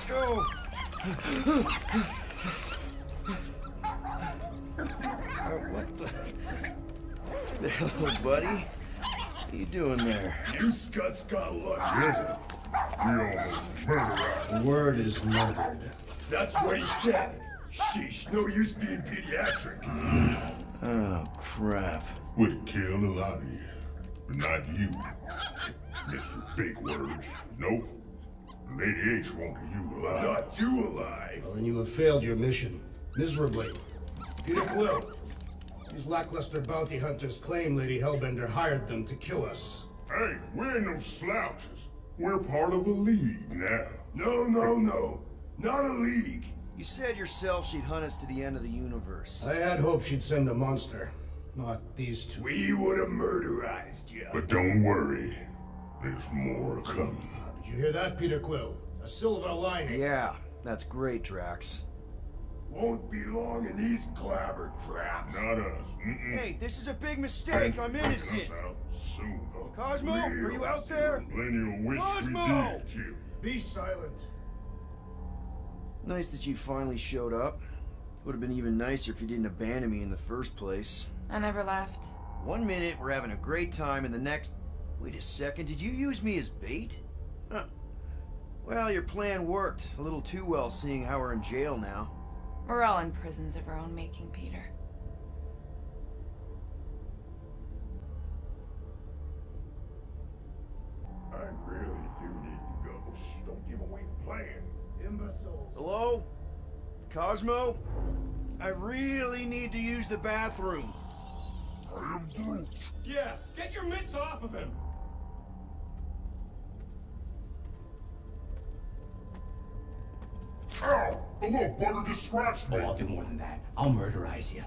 Go! What the hell, little buddy? What are you doing there? You scuts got lucky. Yeah. We almost murdered. The word is murdered. That's what he said. Sheesh, no use being pediatric. Oh, crap. Would kill a lot of you, but not you. Mr. Big Words. Nope. Lady H wanted you alive. Not you alive. Well, then you have failed your mission. Miserably. Peter Quill. These lackluster bounty hunters claim Lady Hellbender hired them to kill us. Hey, we ain't no slouches. We're part of a league now. No, no, no. Not a league. You said yourself she'd hunt us to the end of the universe. I had hoped she'd send a monster. Not these two. We would have murderized you. But don't worry. There's more coming. Did you hear that, Peter Quill? A silver lining. Yeah, that's great, Drax. Won't be long in these clabber traps. Not us. Mm-mm. Hey, this is a big mistake. I'm innocent. Us out soon. Cosmo, are you out there? Plenty of wish Cosmo! we did kill you. Be silent. Nice that you finally showed up. Would have been even nicer if you didn't abandon me in the first place. I never left. 1 minute, we're having a great time, and the next... Wait a second, did you use me as bait? Huh. Well, your plan worked. A little too well, seeing how we're in jail now. We're all in prisons of our own making, Peter. I really do need to go. Don't give away the plan. Imbeciles. Hello? Cosmo? I really need to use the bathroom. I am Groot. Yeah, get your mitts off of him! Ow! The little bugger just scratched me. Oh, I'll do more than that. I'll murderize you.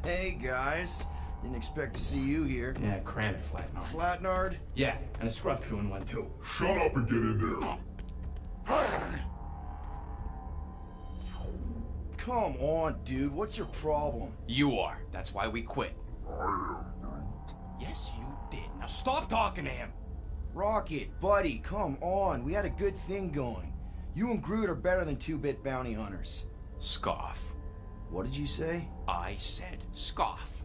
Hey, guys. Didn't expect to see you here. Yeah, cram it, Flatnard. Flatnard? Yeah, and a scruff crew in one too. Shut up and get in there. Come on, dude. What's your problem? You are. That's why we quit. Yes, you did. Now stop talking to him. Rocket, buddy, come on. We had a good thing going. You and Groot are better than two-bit bounty hunters. Scoff. What did you say? I said scoff.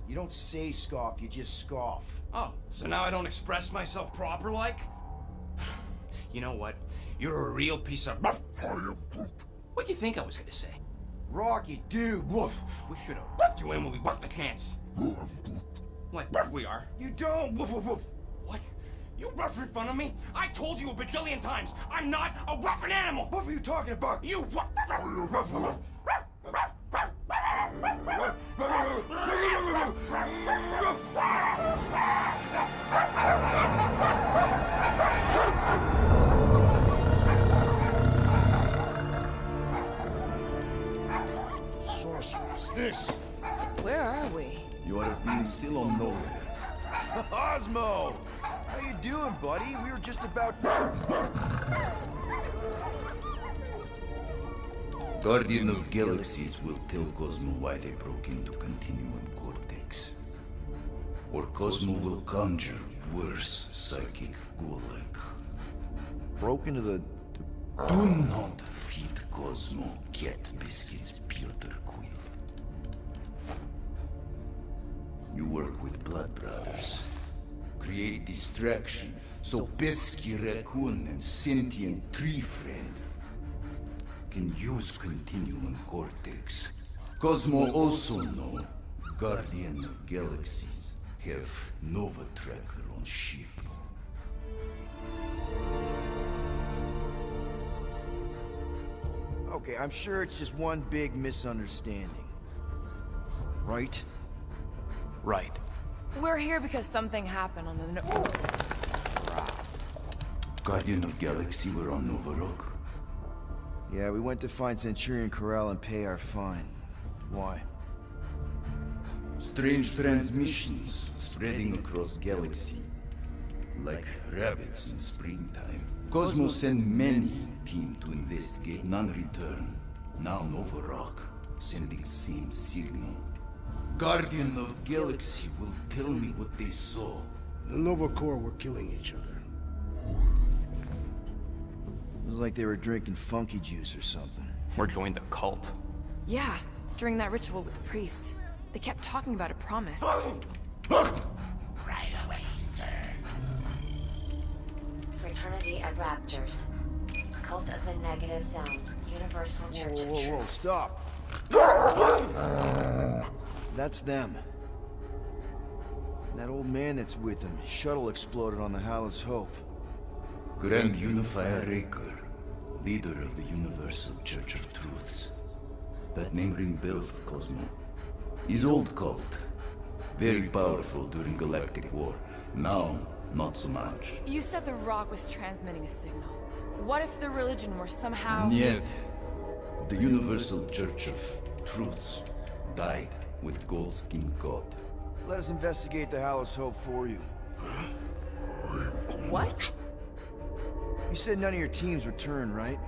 You don't say scoff, you just scoff. Oh, so now I don't express myself proper like? You know what? You're a real piece of... What do you think I was gonna say? Rocket, dude, woof. We should have buffed you in when we buffed the chance. Like, we are. You don't, woof, woof, woof. What? You rough in front of me? I told you a bajillion times, I'm not a roughing animal! What were you talking about? You rough... Sorceress, this. Where are we? You ought to have been still on nowhere. Cosmo! How you doing, buddy? We were just about... Guardian of Galaxies will tell Cosmo why they broke into Continuum Cortex. Or Cosmo will conjure worse psychic gulag. Broke into the... Do not feed Cosmo cat biscuits, Peter Quill. You work with Blood Brothers. Create distraction so Pesky Raccoon and sentient tree friend can use Continuum Cortex. Cosmo also know Guardian of Galaxies have Nova Tracker on ship. Okay, I'm sure it's just one big misunderstanding. Right? Right. We're here because something happened on the... Guardian of Galaxy were on Nova Rock. Yeah, we went to find Centurion Corral and pay our fine. Why? Strange transmissions spreading across galaxy. Like rabbits in springtime. Cosmo sent many team to investigate, none return. Now Nova Rock, sending same signal. Guardian of Galaxy will tell me what they saw. The Nova Corps were killing each other. Seems like they were drinking funky juice or something. Or joined the cult. Yeah, during that ritual with the priest. They kept talking about a promise. Right away, sir. Fraternity of Raptors. Cult of the Negative Zone. Universal Church of Whoa, Truth. stop. That's them. That old man that's with them. His shuttle exploded on the Hallis Hope. Grand Unifier Raker, leader of the Universal Church of Truths. That name ring bells for Cosmo. His old cult. Very powerful during Galactic War. Now, not so much. You said the rock was transmitting a signal. What if the religion were somehow... Yet, the Universal Church of Truths died with Gold-Skinned God. Let us investigate the Hallis Hope for you. What? You said none of your teams returned, right?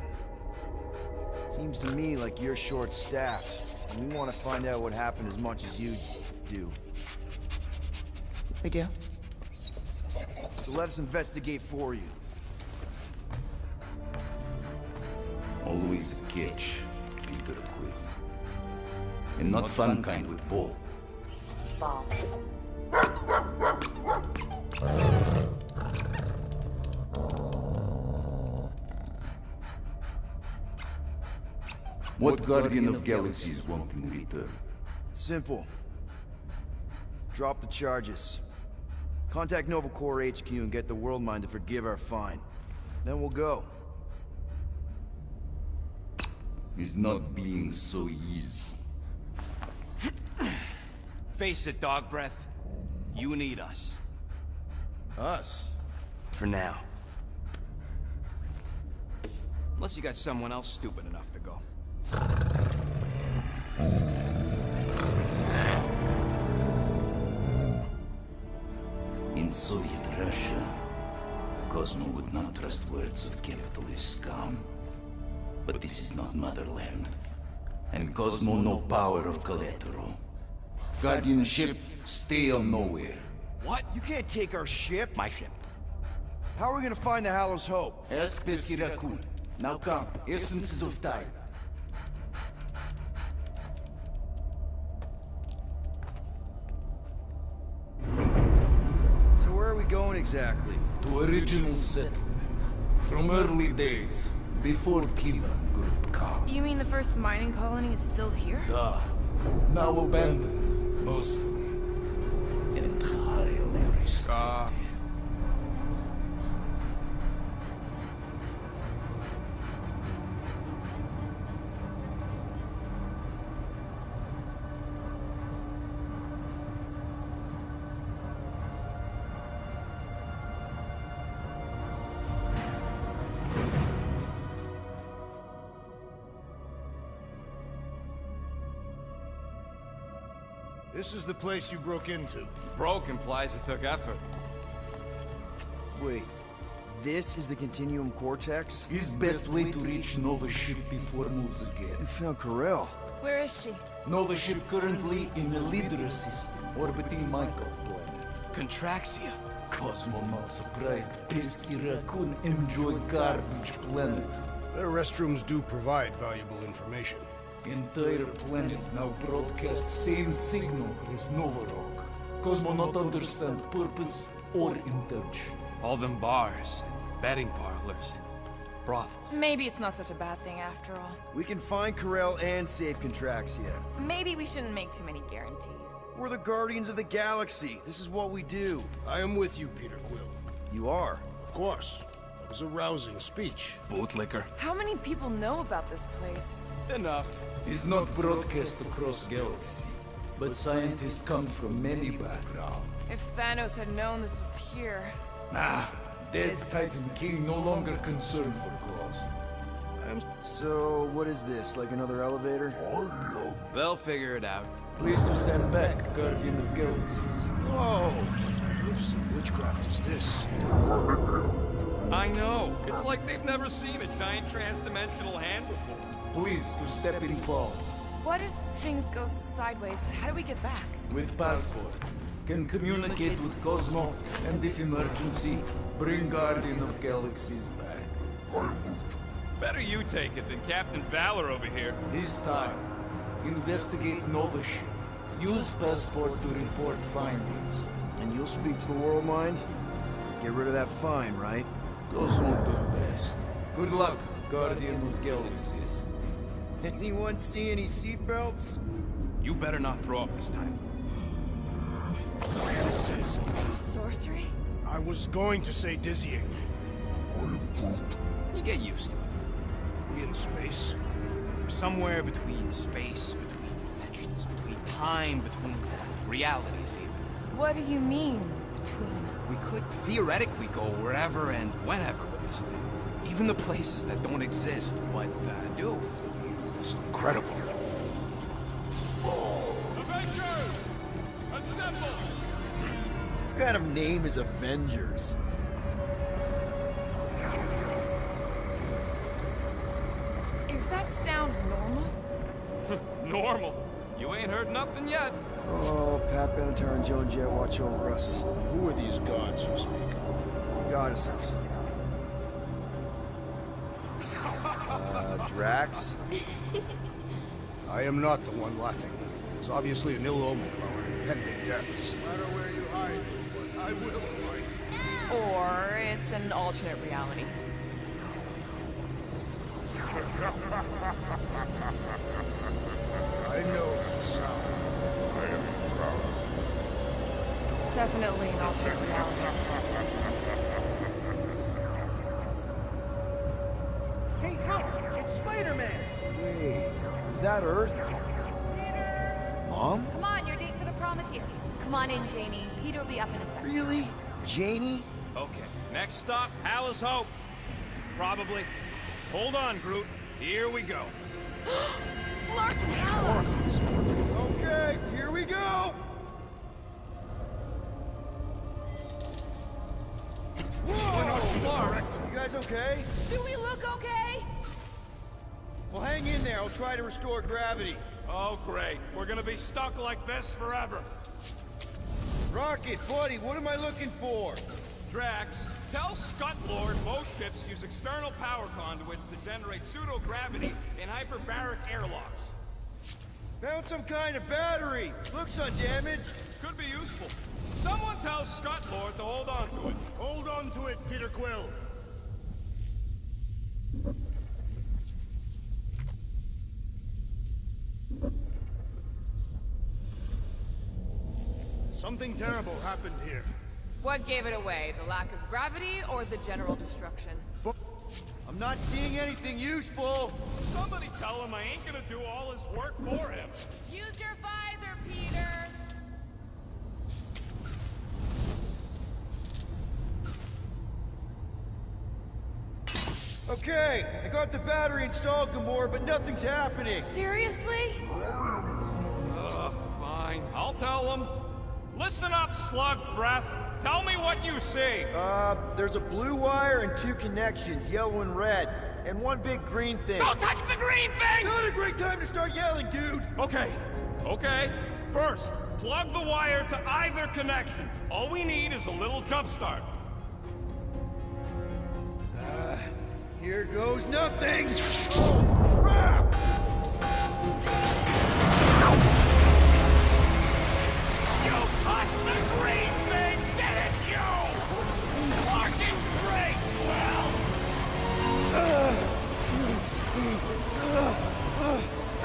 Seems to me like you're short-staffed. And we want to find out what happened as much as you do. We do? So let us investigate for you. Always a catch, Peter Quill. And not fun kind with ball. Ball. What Guardian of Galaxies want in return? Simple. Drop the charges. Contact Nova Corps HQ and get the World Mind to forgive our fine. Then we'll go. It's not being so easy. Face it, dog breath. You need us. Us? For now. Unless you got someone else stupid enough to go. In Soviet Russia, Cosmo would not trust words of capitalist scum. But this is not motherland. And Cosmo no power of collateral. Guardianship, stay on nowhere. What? You can't take our ship? My ship. How are we gonna find the Hallis Hope? Ask Pesky Raccoon. Now come, essences of time. So where are we going exactly? To original settlement. From early days, before Kivan Group come. You mean the first mining colony is still here? Now abandoned, mostly. And highly restricted. This is the place you broke into. Broke implies it took effort. Wait, this is the Continuum Cortex? His best way to reach Nova ship before moves again. You found Corel. Where is she? Nova ship currently in a leader system, orbiting Michael planet. Contraxia. Cosmo not surprised Pesky Raccoon enjoy garbage planet. Their restrooms do provide valuable information. Entire planet now broadcast same signal as Nova Rock. Cosmo not understand purpose or intention. All them bars, betting parlors, and brothels. Maybe it's not such a bad thing after all. We can find Corel and save Contraxia. Maybe we shouldn't make too many guarantees. We're the Guardians of the Galaxy. This is what we do. I am with you, Peter Quill. You are? Of course. That was a rousing speech. Bootlicker. How many people know about this place? Enough. Is not broadcast across galaxy, but scientists come from many backgrounds. If Thanos had known this was here... Dead Titan King no longer concerned for cause. So, what is this? Like another elevator? They'll figure it out. Please to stand back, Guardian of Galaxies. Whoa! What magnificent witchcraft is this? I know. It's like they've never seen a giant trans-dimensional hand before. Please to step in palm. What if things go sideways? How do we get back? With passport. Can communicate with Cosmo, and if emergency, bring Guardian of Galaxies back. Better you take it than Captain Valor over here. This time, investigate Novish. Use passport to report findings. And you'll speak to the world mind? Get rid of that fine, right? Those won't do best. Good luck, Guardian of Galaxies. Anyone see any seatbelts? You better not throw up this time. This is... Sorcery? I was going to say dizzying. You get used to it. Are we in space? We're somewhere between space, between dimensions, between time, between realities even. What do you mean, between? We could theoretically go wherever and whenever with this thing. Even the places that don't exist, but do. It's incredible. Avengers! Assemble! What kind of name is Avengers? Is that sound normal? Normal. You ain't heard nothing yet. Oh, Pat Benatar and Joan Jett watch over us. Who are these gods you speak of? Goddesses. Drax? I am not the one laughing. It's obviously an ill omen of our impending deaths. No matter where you hide, I will find you. Or it's an alternate reality. I know that sound. I am proud. Definitely an alternate reality. Hey, help! It's Spider-Man! Wait, is that Earth? Mom? Come on, you're late for the promise you. Come on in, Janie. Peter will be up in a second. Really? Janie? Okay, next stop, Alice Hope. Probably. Hold on, Groot. Here we go. Flark and Howard! Okay, here we go! Whoa! You guys okay? Do we look okay? Well, hang in there. I'll try to restore gravity. Oh, great. We're gonna be stuck like this forever. Rocket, buddy, what am I looking for? Drax, tell Scott Lord most ships use external power conduits to generate pseudo-gravity in hyperbaric airlocks. Found some kind of battery. Looks undamaged. Could be useful. Someone tell Scott Lord to hold on to it. Hold on to it, Peter Quill. Something terrible happened here. What gave it away? The lack of gravity or the general destruction? I'm not seeing anything useful. Somebody tell him I ain't gonna do all his work for him. Use your visor, Peter! Okay, I got the battery installed, Gamora, but nothing's happening. Seriously? Fine, I'll tell him. Listen up, slug breath. Tell me what you see. There's a blue wire and two connections, yellow and red, and one big green thing. Don't touch the green thing! Not a great time to start yelling, dude! Okay. First, plug the wire to either connection. All we need is a little jump start. Here goes nothing! Oh, crap! You touched the green thing! Get it, you! Fucking great, Quill!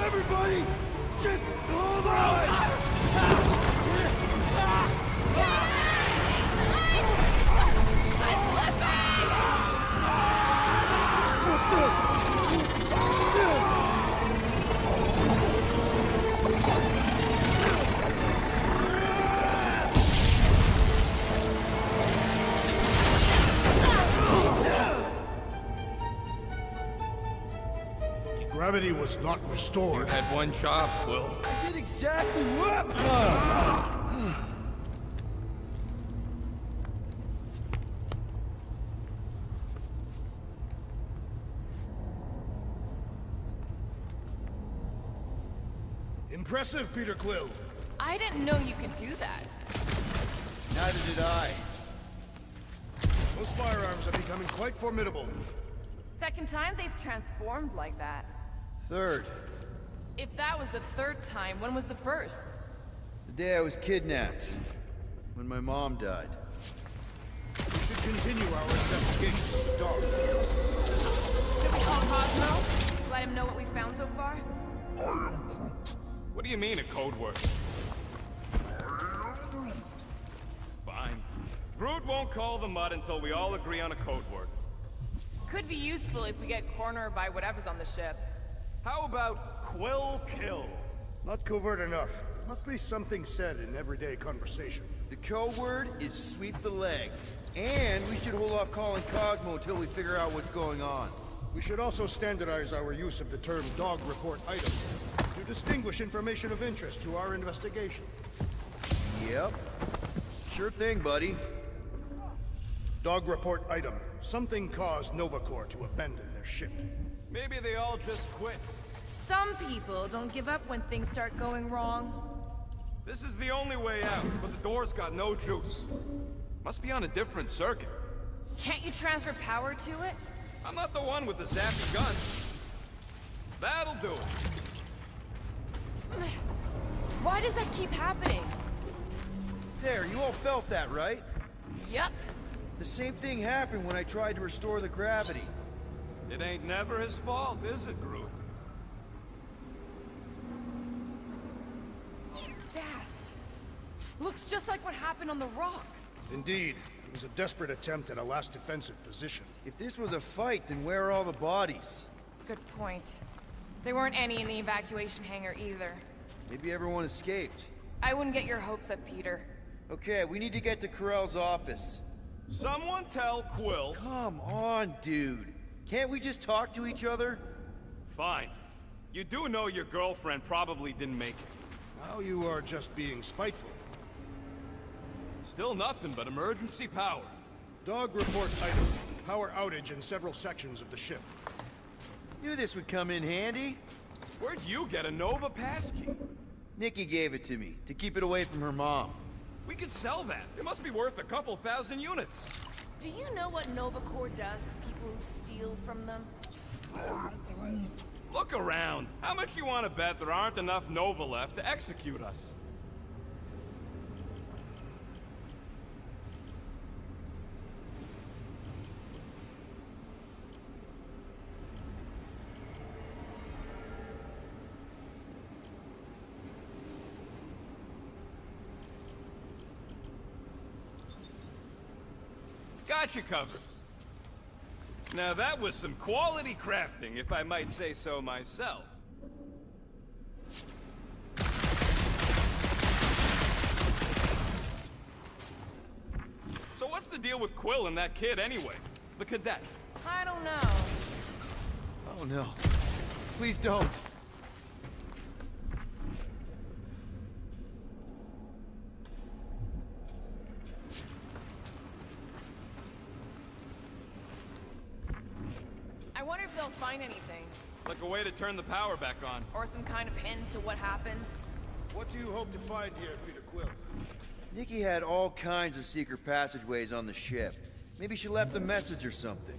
Everybody, just hold on! Gravity was not restored. You had one job, Quill. I did exactly what? Impressive, Peter Quill. I didn't know you could do that. Neither did I. Those firearms are becoming quite formidable. Second time they've transformed like that. Third, If that was the third time, when was the first? the day I was kidnapped. When my mom died. We should continue our investigation of the dog. Should we call Cosmo? Let him know what we found so far? What do you mean, a code word? Fine. Groot won't call the mud until we all agree on a code word. Could be useful if we get cornered by whatever's on the ship. How about Quill Kill? Not covert enough. Must be something said in everyday conversation. The code word is sweep the leg. And we should hold off calling Cosmo until we figure out what's going on. We should also standardize our use of the term dog report item to distinguish information of interest to our investigation. Yep. Sure thing, buddy. Dog report item. Something caused Nova Corps to abandon their ship. Maybe they all just quit. Some people don't give up when things start going wrong. This is the only way out, but the door's got no juice. Must be on a different circuit. Can't you transfer power to it? I'm not the one with the zappy guns. That'll do it. Why does that keep happening? There, you all felt that, right? Yep. The same thing happened when I tried to restore the gravity. It ain't never his fault, is it, Groot? Dast. Looks just like what happened on the rock. Indeed. It was a desperate attempt at a last defensive position. If this was a fight, then where are all the bodies? Good point. There weren't any in the evacuation hangar either. Maybe everyone escaped. I wouldn't get your hopes up, Peter. Okay, we need to get to Carell's office. Someone tell Quill. Come on, dude. Can't we just talk to each other? Fine. You do know your girlfriend probably didn't make it. Now you are just being spiteful. Still nothing but emergency power. Dog report item. Power outage in several sections of the ship. Knew this would come in handy. Where'd you get a Nova passkey? Nikki gave it to me, to keep it away from her mom. We could sell that. It must be worth a couple thousand units. Do you know what Nova Corps does to people who steal from them? Look around. How much you want to bet there aren't enough Nova left to execute us? Got you covered. Now that was some quality crafting, if I might say so myself. So what's the deal with Quill and that kid anyway? The cadet. I don't know. Oh no. Please don't. I wonder if they'll find anything. Like a way to turn the power back on. Or some kind of hint to what happened. What do you hope to find here, Peter Quill? Nikki had all kinds of secret passageways on the ship. Maybe she left a message or something.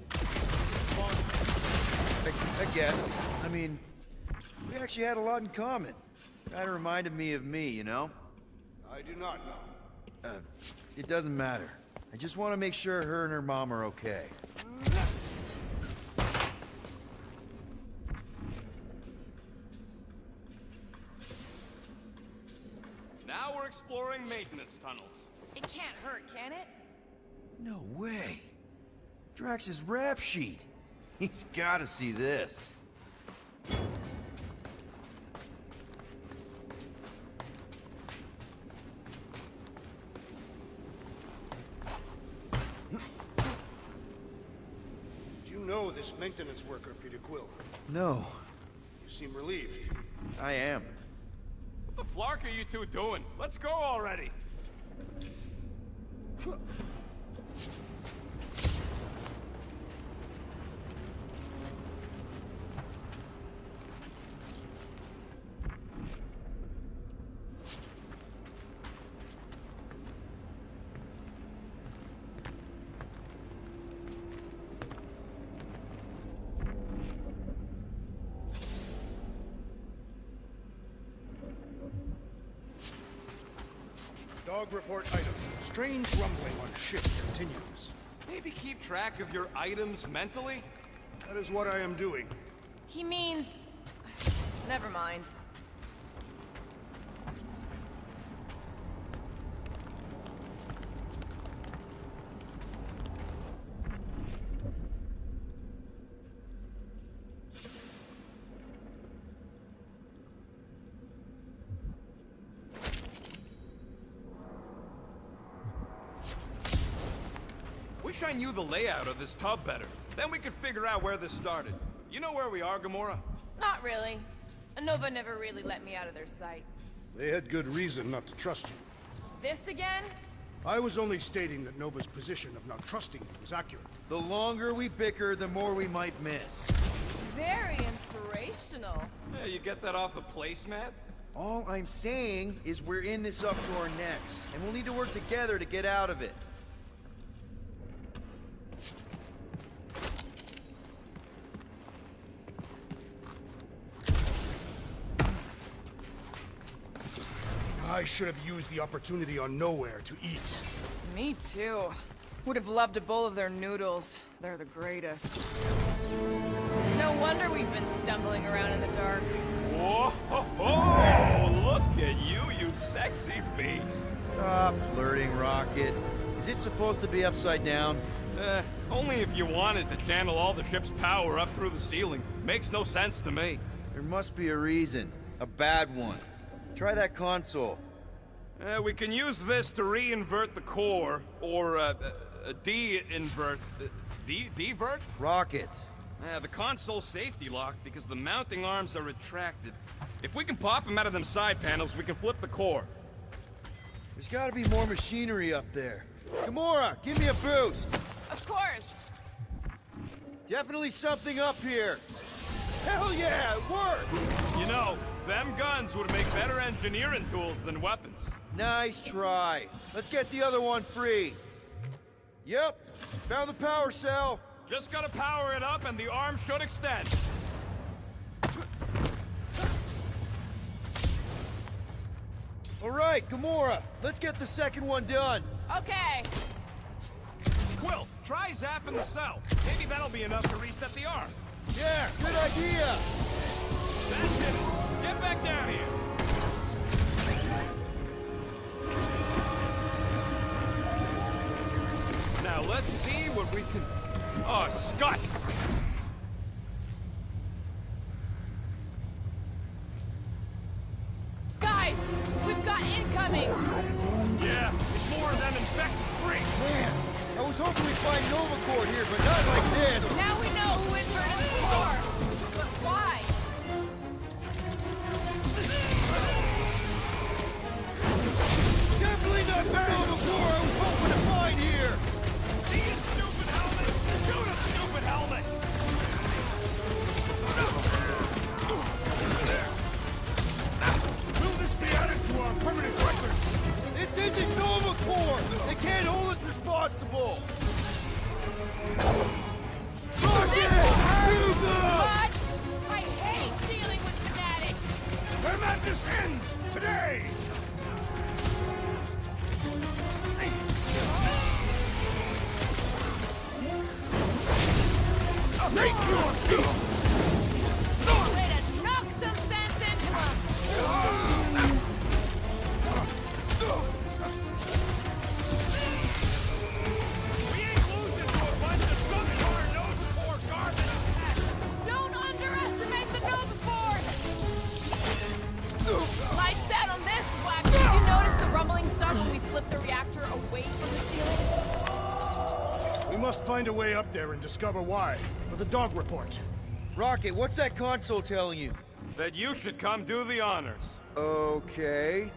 I guess. I mean, we actually had a lot in common. Kinda reminded me of me, you know? I do not know. It doesn't matter. I just want to make sure her and her mom are okay. Now we're exploring maintenance tunnels. It can't hurt, can it? No way. Drax's rap sheet. He's gotta see this. Did you know this maintenance worker, Peter Quill? No, You seem relieved. I am. What the flark are you two doing? Let's go already. Dog report item. Strange rumbling on ship continues. Maybe keep track of your items mentally? That is what I am doing. He means... Never mind. Wish I knew the layout of this tub better. Then we could figure out where this started. You know where we are, Gamora? Not really. Nova never really let me out of their sight. They had good reason not to trust you. This again? I was only stating that Nova's position of not trusting you was accurate. The longer we bicker, the more we might miss. Very inspirational. Yeah, you get that off a placemat? All I'm saying is we're in this up to our necks, and we'll need to work together to get out of it. I should have used the opportunity on Nowhere to eat. Me too. Would have loved a bowl of their noodles. They're the greatest. No wonder we've been stumbling around in the dark. Whoa, ho, ho! Look at you, you sexy beast. Stop flirting, Rocket. Is it supposed to be upside down? Only if you wanted to channel all the ship's power up through the ceiling. Makes no sense to me. There must be a reason. A bad one. Try that console. We can use this to re-invert the core, or de-invert... Divert? Rocket. The console's safety locked because the mounting arms are retracted. If we can pop them out of them side panels, we can flip the core. There's gotta be more machinery up there. Gamora, give me a boost! Of course. Definitely something up here. Hell yeah, it worked! You know, them guns would make better engineering tools than weapons. Nice try. Let's get the other one free. Yep, found the power cell. Just gotta power it up and the arm should extend. All right, Gamora, let's get the second one done. Okay. Quill, try zapping the cell. Maybe that'll be enough to reset the arm. Yeah, good idea. That's it. Get back down here. Now let's see what we can... Oh, Scott! Guys, we've got incoming. Yeah, it's more than infected freaks. Man, I was hoping we'd find Nova Corps here, but not like this. Now we know who inverted the core. But why? Definitely not Nova Corps I was hoping to find here. See you, stupid helmet! Shoot a stupid helmet! Will this be added to our permanent records? This isn't Nova Corps. They can't hold us responsible. Much! I hate dealing with fanatics! Where madness ends today! Make your peace! Way to knock some sense into him! We ain't losing to a bunch of subpar Nova Corps garbage! Don't underestimate the Nova Force! Lights out on this, Black. Did you notice the rumbling start when we flipped the reactor away from the ceiling? We must find a way up there and discover why, for the dog report. Rocket, what's that console telling you? That you should come do the honors. Okay.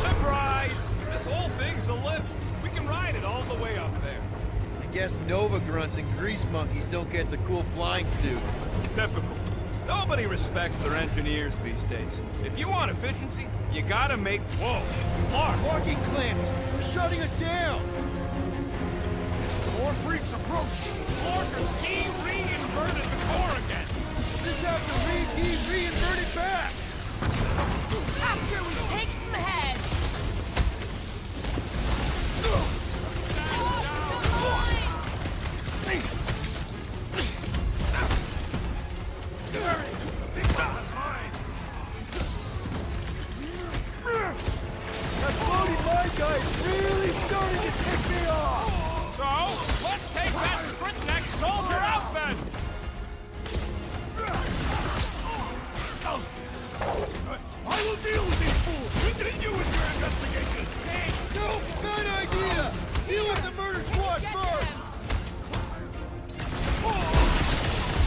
Surprise! This whole thing's a lift. We can ride it all the way up there. I guess Nova grunts and grease monkeys don't get the cool flying suits. Typical. Nobody respects their engineers these days. If you want efficiency, you gotta make... Whoa! Clark! Walking clamps! They're shutting us down! More freaks approach! Clarkers, he re-inverted the core again! Just have to re-invert it back! will deal with these fools! Continue with your investigation! Hey! No! Bad idea! Deal with the murder squad first!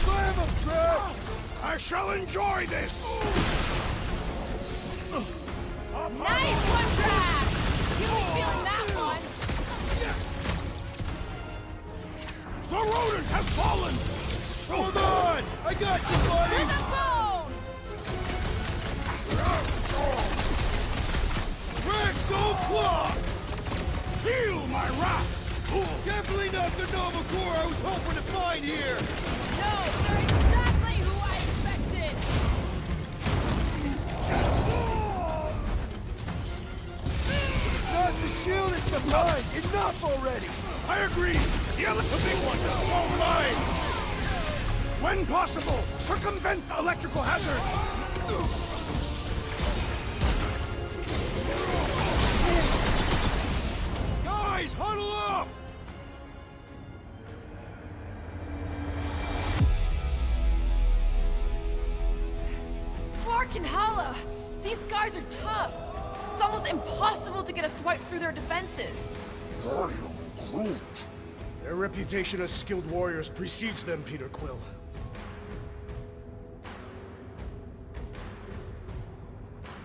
Slam them, traps! I shall enjoy this! Nice one, Traps! You were feeling that one! The rodent has fallen! Hold on! I got you, buddy! To the bone! Rex, old claw! Feel my wrath! Definitely not the Nova Corps I was hoping to find here! No, they're exactly who I expected! It's not the shield, it's the mind! Enough already! I agree! The big one does all right! When possible, circumvent electrical hazards! Guys, huddle up! Fucking hella! These guys are tough! It's almost impossible to get a swipe through their defenses! I am Groot. Their reputation as skilled warriors precedes them, Peter Quill.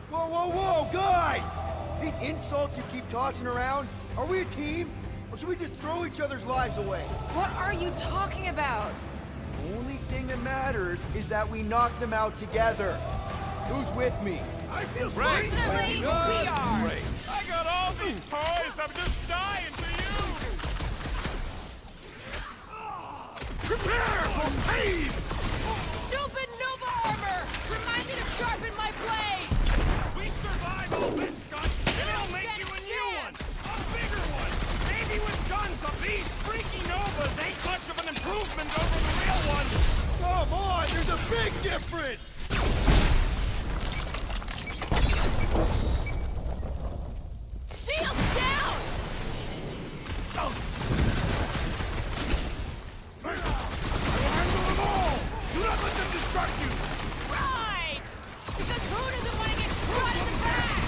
Whoa, whoa, whoa, guys! These insults you keep tossing around, are we a team? Or should we just throw each other's lives away? What are you talking about? The only thing that matters is that we knock them out together. Who's with me? I feel Fortunately, we are! I got all these toys, I'm just dying for you! Prepare for pain! Stupid Nova armor! Remind me to sharpen my blade! We survive all this, Scott, and I'll make you a new one! A bigger one! Maybe with guns of these freaky Novas ain't much of an improvement over the real one! Come on, there's a big difference! Shield down! Handle them all! Do not let them distract you! Right! Because who doesn't want to get shot in the back?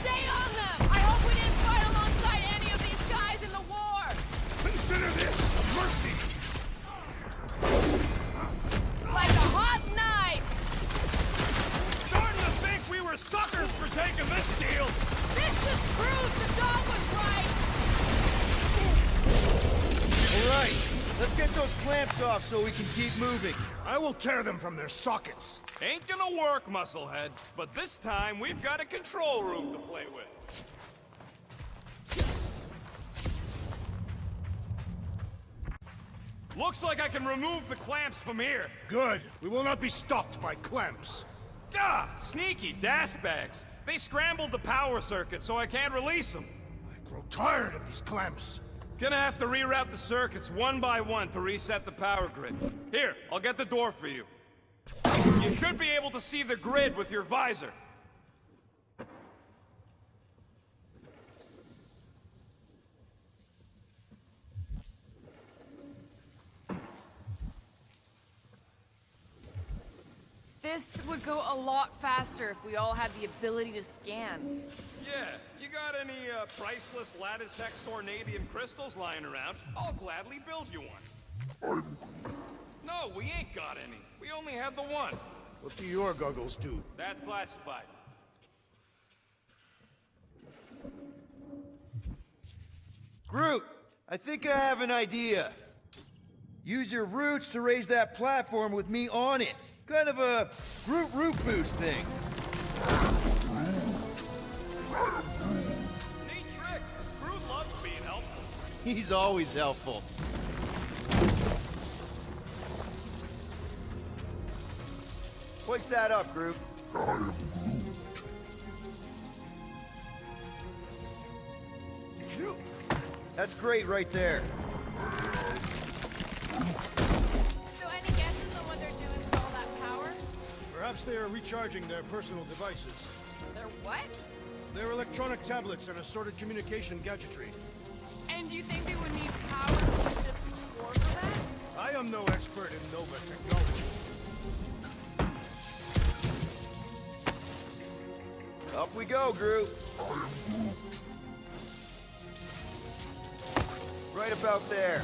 Stay on them! I hope we didn't fight alongside any of these guys in the war! Consider this mercy! Like a hot knife! Starting to think we were suckers for taking this deal! This just proves the dog was right! All right, let's get those clamps off so we can keep moving. I will tear them from their sockets. Ain't gonna work, Musclehead. But this time, we've got a control room to play with. Looks like I can remove the clamps from here. Good. We will not be stopped by clamps. Ah, sneaky dash bags. They scrambled the power circuit, so I can't release them. I grow tired of these clamps. Gonna have to reroute the circuits one by one to reset the power grid. Here, I'll get the door for you. You should be able to see the grid with your visor. This would go a lot faster if we all had the ability to scan. Yeah, you got any priceless lattice hex ornadium crystals lying around? I'll gladly build you one. No, we ain't got any. We only had the one. What do your goggles do? That's classified. Groot, I think I have an idea. Use your roots to raise that platform with me on it. Kind of a Groot root boost thing. Neat trick. Groot loves being helpful. He's always helpful. Hoist that up, Groot. I am Groot. That's great right there. So any guesses on what they're doing with all that power? Perhaps they are recharging their personal devices. They're what? Their electronic tablets and assorted communication gadgetry. And you think they would need power from the ship's core for that? I am no expert in Nova technology. Off we go, Groot. Right about there.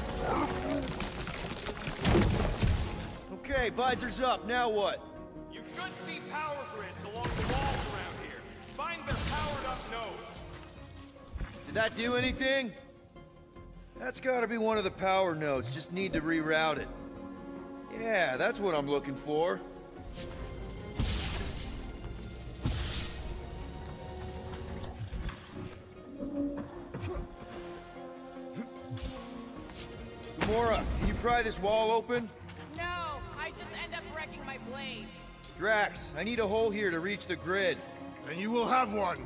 Okay, visor's up. Now what? You should see power grids along the walls around here. Find their powered-up nodes. Did that do anything? That's gotta be one of the power nodes. Just need to reroute it. Yeah, that's what I'm looking for. Gamora, can you pry this wall open? No, I just end up wrecking my blade. Drax, I need a hole here to reach the grid. Then you will have one.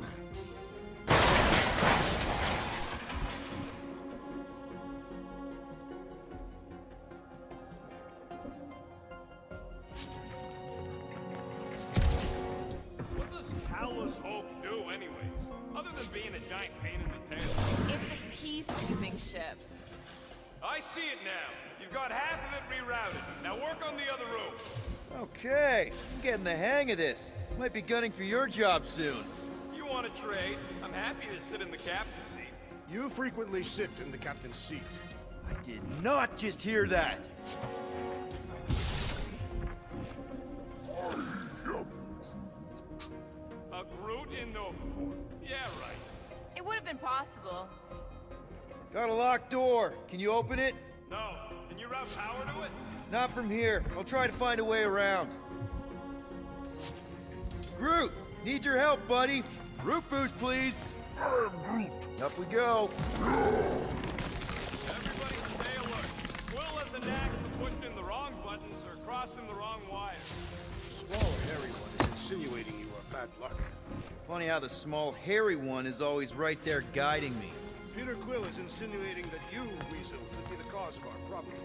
What does Callous Hope do anyways? Other than being a giant pain in the tail. It's a peacekeeping ship. I see it now. You've got half of it rerouted. Now work on the other room. Okay, I'm getting the hang of this. Might be gunning for your job soon. You want to trade? I'm happy to sit in the captain's seat. You frequently sit in the captain's seat. I did not just hear that. A Groot in Nova. Yeah, right. It would have been possible. Got a locked door. Can you open it? No. Can you route power to it? Not from here. I'll try to find a way around. Groot, need your help, buddy. Root boost, please. I am Groot. Up we go. Everybody stay alert. Quill has a knack for pushing the wrong buttons or crossing the wrong wires. The small, hairy one is insinuating you are bad luck. Funny how the small, hairy one is always right there guiding me. Peter Quill is insinuating that you, Weasel, could be the cause of our problems.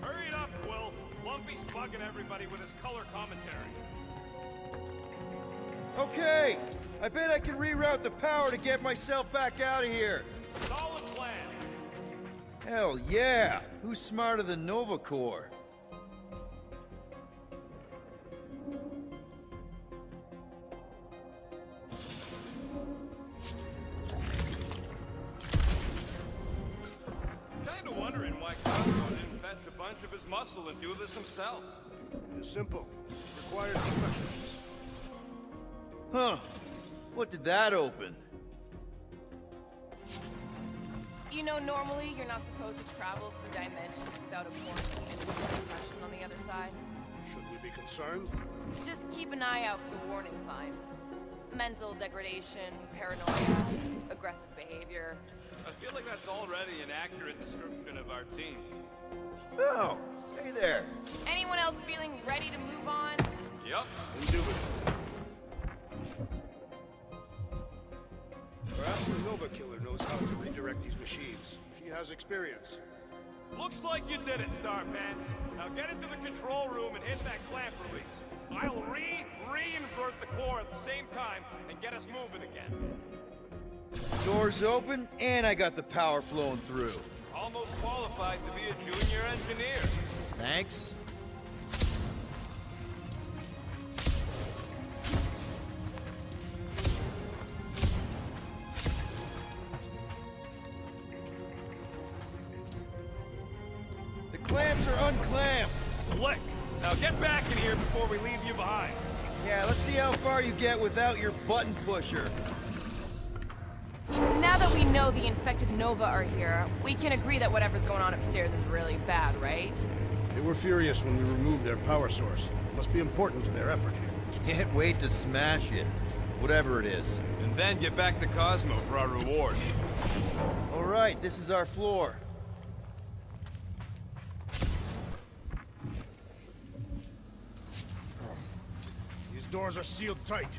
Hurry it up, Quill. Lumpy's bugging everybody with his color commentary. Okay, I bet I can reroute the power to get myself back out of here. Solid plan. Hell yeah! Who's smarter than Nova Corps? Kinda wondering why Cosmo didn't fetch a bunch of his muscle and do this himself. It is simple. It requires professionals. Huh. What did that open? You know, normally you're not supposed to travel through dimensions without a portal and compression on the other side. Should we be concerned? Just keep an eye out for the warning signs. Mental degradation, paranoia, aggressive behavior. I feel like that's already an accurate description of our team. Oh, hey there. Anyone else feeling ready to move on? Yep. Indubitably. Perhaps the Nova Killer knows how to redirect these machines. She has experience. Looks like you did it, Starpants. Now get into the control room and hit that clamp release. I'll reinvert the core at the same time and get us moving again. Doors open, and I got the power flowing through. Almost qualified to be a junior engineer. Thanks. The clamps are unclamped. Slick. Now get back in here before we leave you behind. Yeah, let's see how far you get without your button pusher. Now that we know the infected Nova are here, we can agree that whatever's going on upstairs is really bad, right? They were furious when we removed their power source. It must be important to their effort here. Can't wait to smash it. Whatever it is. And then get back to Cosmo for our reward. All right, this is our floor. These doors are sealed tight.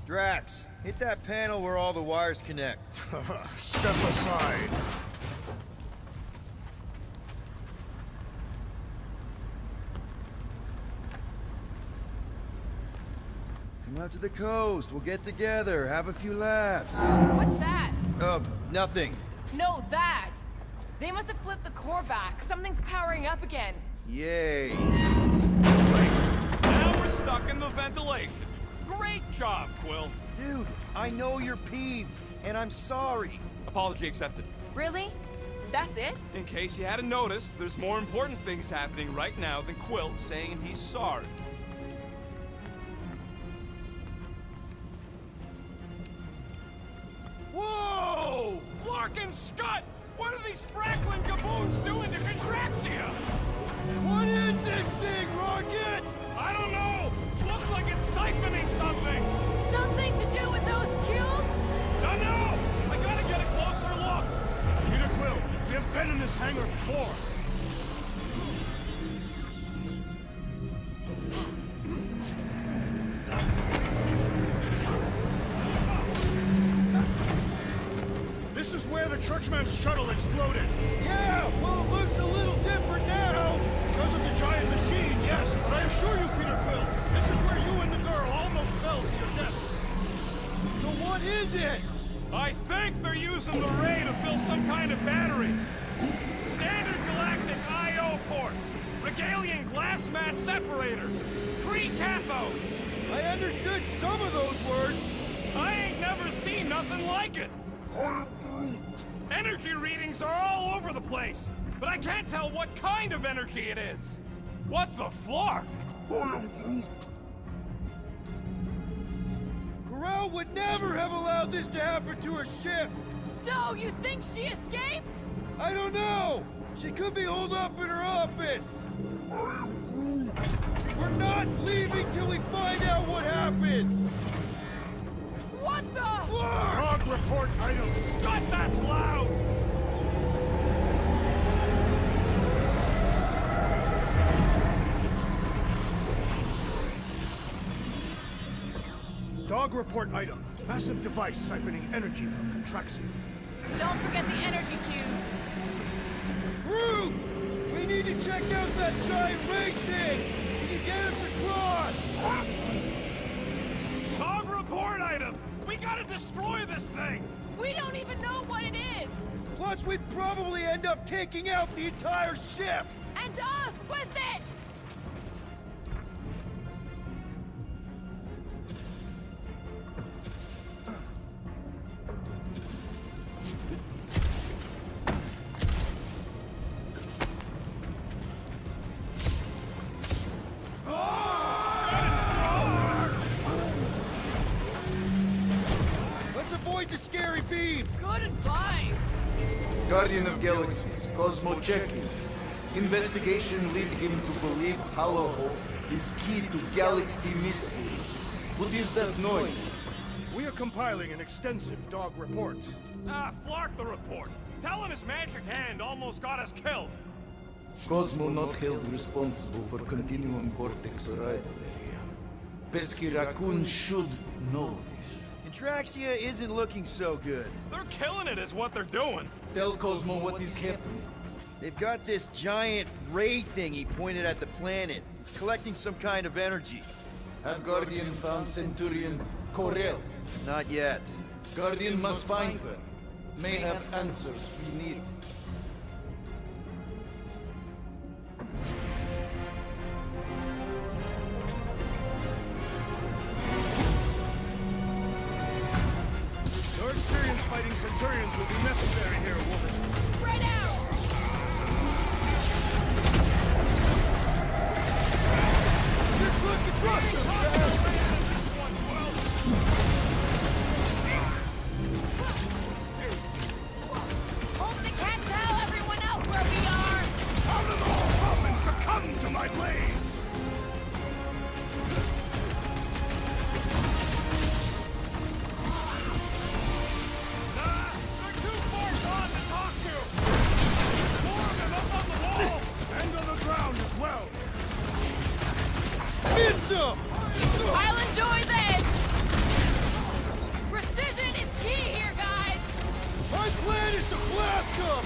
Drax, hit that panel where all the wires connect. Step aside. Come out to the coast. We'll get together, have a few laughs. What's that? Nothing. No, that! They must have flipped the core back. Something's powering up again. Yay. Now we're stuck in the ventilation. Great! Great job, Quill. Dude, I know you're peeved, and I'm sorry. Apology accepted. Really? That's it? In case you hadn't noticed, there's more important things happening right now than Quill saying he's sorry. Whoa! Flark and Scott! What are these Franklin gaboons doing to Contraxia? What is this thing, Rocket? I don't know! Looks like it's siphoning something! Something to do with those cubes? Don't know! I gotta get a closer look! Peter Quill, we have been in this hangar before. This is where the Churchman's shuttle exploded. Yeah, well, it looks a little different now. Because of the giant machine, yes. But I assure you, Peter Quill, this is where you and the girl almost fell to your death. So what is it? I think they're using the ray to fill some kind of battery. Standard galactic I.O. ports, Regalian glass mat separators, Kree cathodes. I understood some of those words. I ain't never seen nothing like it. Energy readings are all over the place, but I can't tell what kind of energy it is. What the flark? Corral would never have allowed this to happen to her ship. So, you think she escaped? I don't know. She could be holed up in her office. We're not leaving till we find out what happened. What the? Dog report items. Scott, that's loud! Dog report item. Massive device siphoning energy from Contraxia. Don't forget the energy cubes. Groot! We need to check out that giant ray thing! Can you get us across? Dog report item! We gotta destroy this thing! We don't even know what it is! Plus, we'd probably end up taking out the entire ship! And us with it! The scary beam! Good advice! Guardian of Galaxies, Cosmo checking. Investigation lead him to believe Hollow Hope is key to galaxy mystery. What is that noise? We are compiling an extensive dog report. Flark the report. Tell him his magic hand almost got us killed. Cosmo not held responsible for Continuum Cortex arrival area. Pesky Raccoon should know this. Contraxia isn't looking so good. They're killing it is what they're doing. Tell Cosmo what is happening. They've got this giant ray thingy pointed at the planet. It's collecting some kind of energy. Have Guardian found Centurion Corel? Not yet. Guardian must find her. May have answers we need. Your experience fighting Centurions will be necessary here, woman. Spread out! Just look across them, fast! Hope they can't tell everyone else where we are! Out of all up and succumb to my blades! They're too far gone to talk to. More of them up on the wall. And on the ground as well! Hit them! I'll enjoy this! Precision is key here, guys! My plan is to blast them!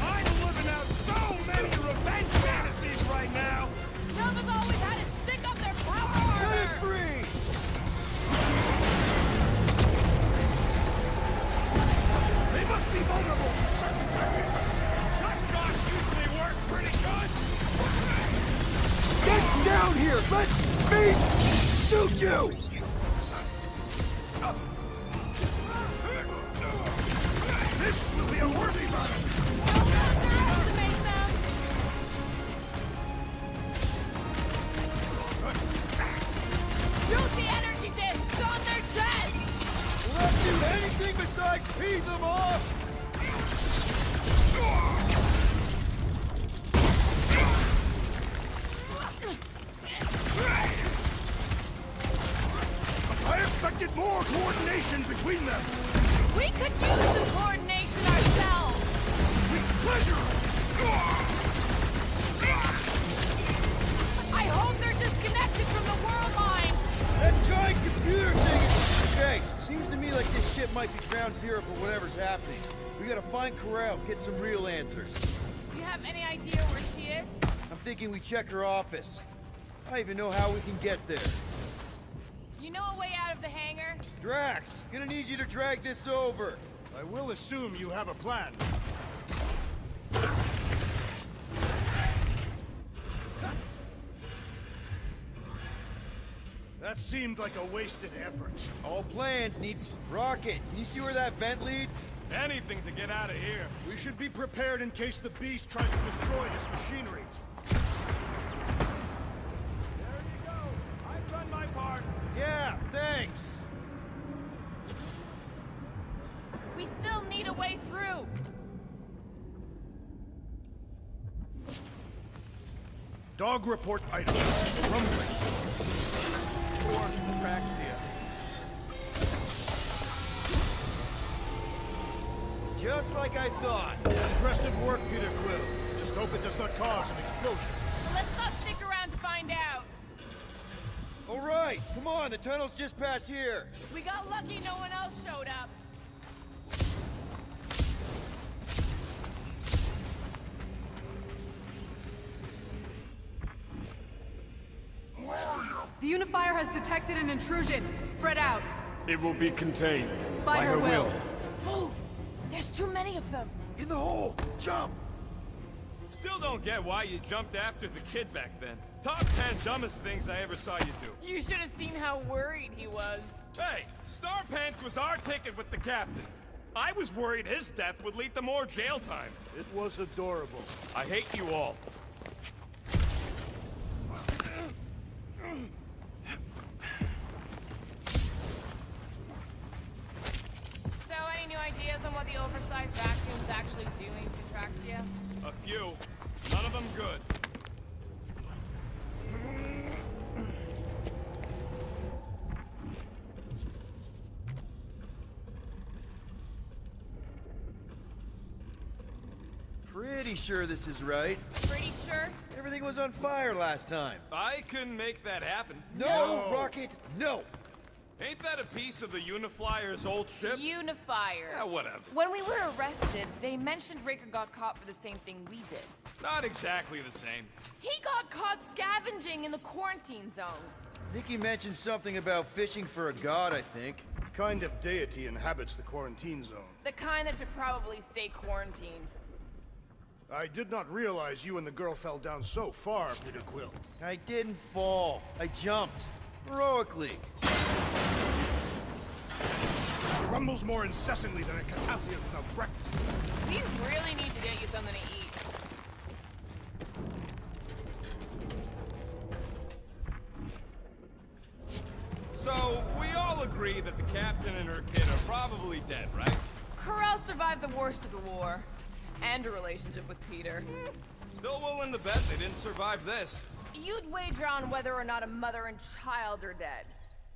I'm living out so many revenge fantasies right now. Chum has always had to stick up their power Set it armor! free! They must be vulnerable to certain tactics! That shot usually works pretty good. here! Let me shoot you! This will be a worthy battle! Don't underestimate them! Shoot the energy discs on their chest! Will that do anything besides pee them off? I expected more coordination between them! We could use the coordination ourselves! With pleasure! I hope they're disconnected from the world lines! That giant computer thing is... Okay, seems to me like this ship might be ground zero for whatever's happening. We gotta find Corral, get some real answers. You have any idea where she is? I'm thinking we check her office. I don't even know how we can get there. You know a way out of the hangar? Drax, gonna need you to drag this over. I will assume you have a plan. That seemed like a wasted effort. All plans need rocket. Can you see where that vent leads? Anything to get out of here. We should be prepared in case the beast tries to destroy this machinery. There you go. I've done my part. Yeah, thanks. We still need a way through! Dog report item. Rumbling. Towards the Traxia. Just like I thought. Impressive work, Peter Quill. Just hope it does not cause an explosion. But let's not stick around to find out. All right, come on, the tunnel's just past here. We got lucky no one else showed up. The Unifier has detected an intrusion. Spread out. It will be contained. By her will. Move! There's too many of them. In the hole! Jump! Still don't get why you jumped after the kid back then. Top 10 dumbest things I ever saw you do. You should have seen how worried he was. Hey, Star Pants was our ticket with the captain. I was worried his death would lead to more jail time. It was adorable. I hate you all. So, any new ideas on what the oversized vacuum's actually doing to Traxia? A few. None of them good. Pretty sure this is right. Pretty sure? Everything was on fire last time. I couldn't make that happen. No, Rocket, no! Ain't that a piece of the Uniflyer's old ship? Unifier. Yeah, whatever. When we were arrested, they mentioned Raker got caught for the same thing we did. Not exactly the same. He got caught scavenging in the quarantine zone. Nikki mentioned something about fishing for a god, I think. What kind of deity inhabits the quarantine zone? The kind that should probably stay quarantined. I did not realize you and the girl fell down so far, Peter Quill. I didn't fall. I jumped. Heroically. Rumbles more incessantly than a Catathian without breakfast. We really need to get you something to eat. So, we all agree that the captain and her kid are probably dead, right? Corral survived the worst of the war. And a relationship with Peter. Still willing to bet they didn't survive this. You'd wager on whether or not a mother and child are dead.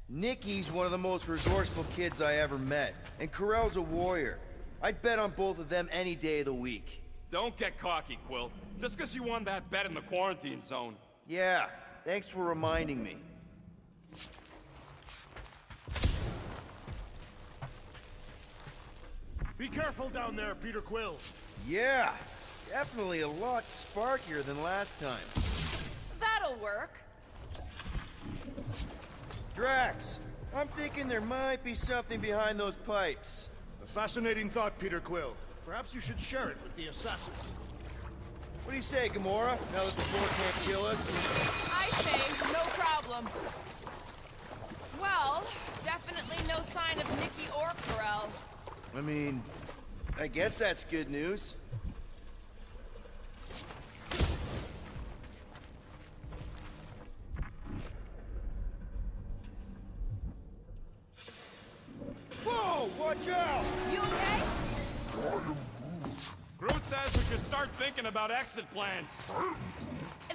Nikki's one of the most resourceful kids I ever met. And Corell's a warrior. I'd bet on both of them any day of the week. Don't get cocky, Quill. Just because you won that bet in the quarantine zone. Yeah, thanks for reminding me. Be careful down there, Peter Quill. Yeah, definitely a lot sparkier than last time. That'll work. Drax, I'm thinking there might be something behind those pipes. A fascinating thought, Peter Quill. Perhaps you should share it with the assassin. What do you say, Gamora? Now that the floor can't kill us? I say, no problem. Well, definitely no sign of Nikki or Corell. I mean, I guess that's good news. Whoa! Watch out! You okay? Groot says we should start thinking about exit plans.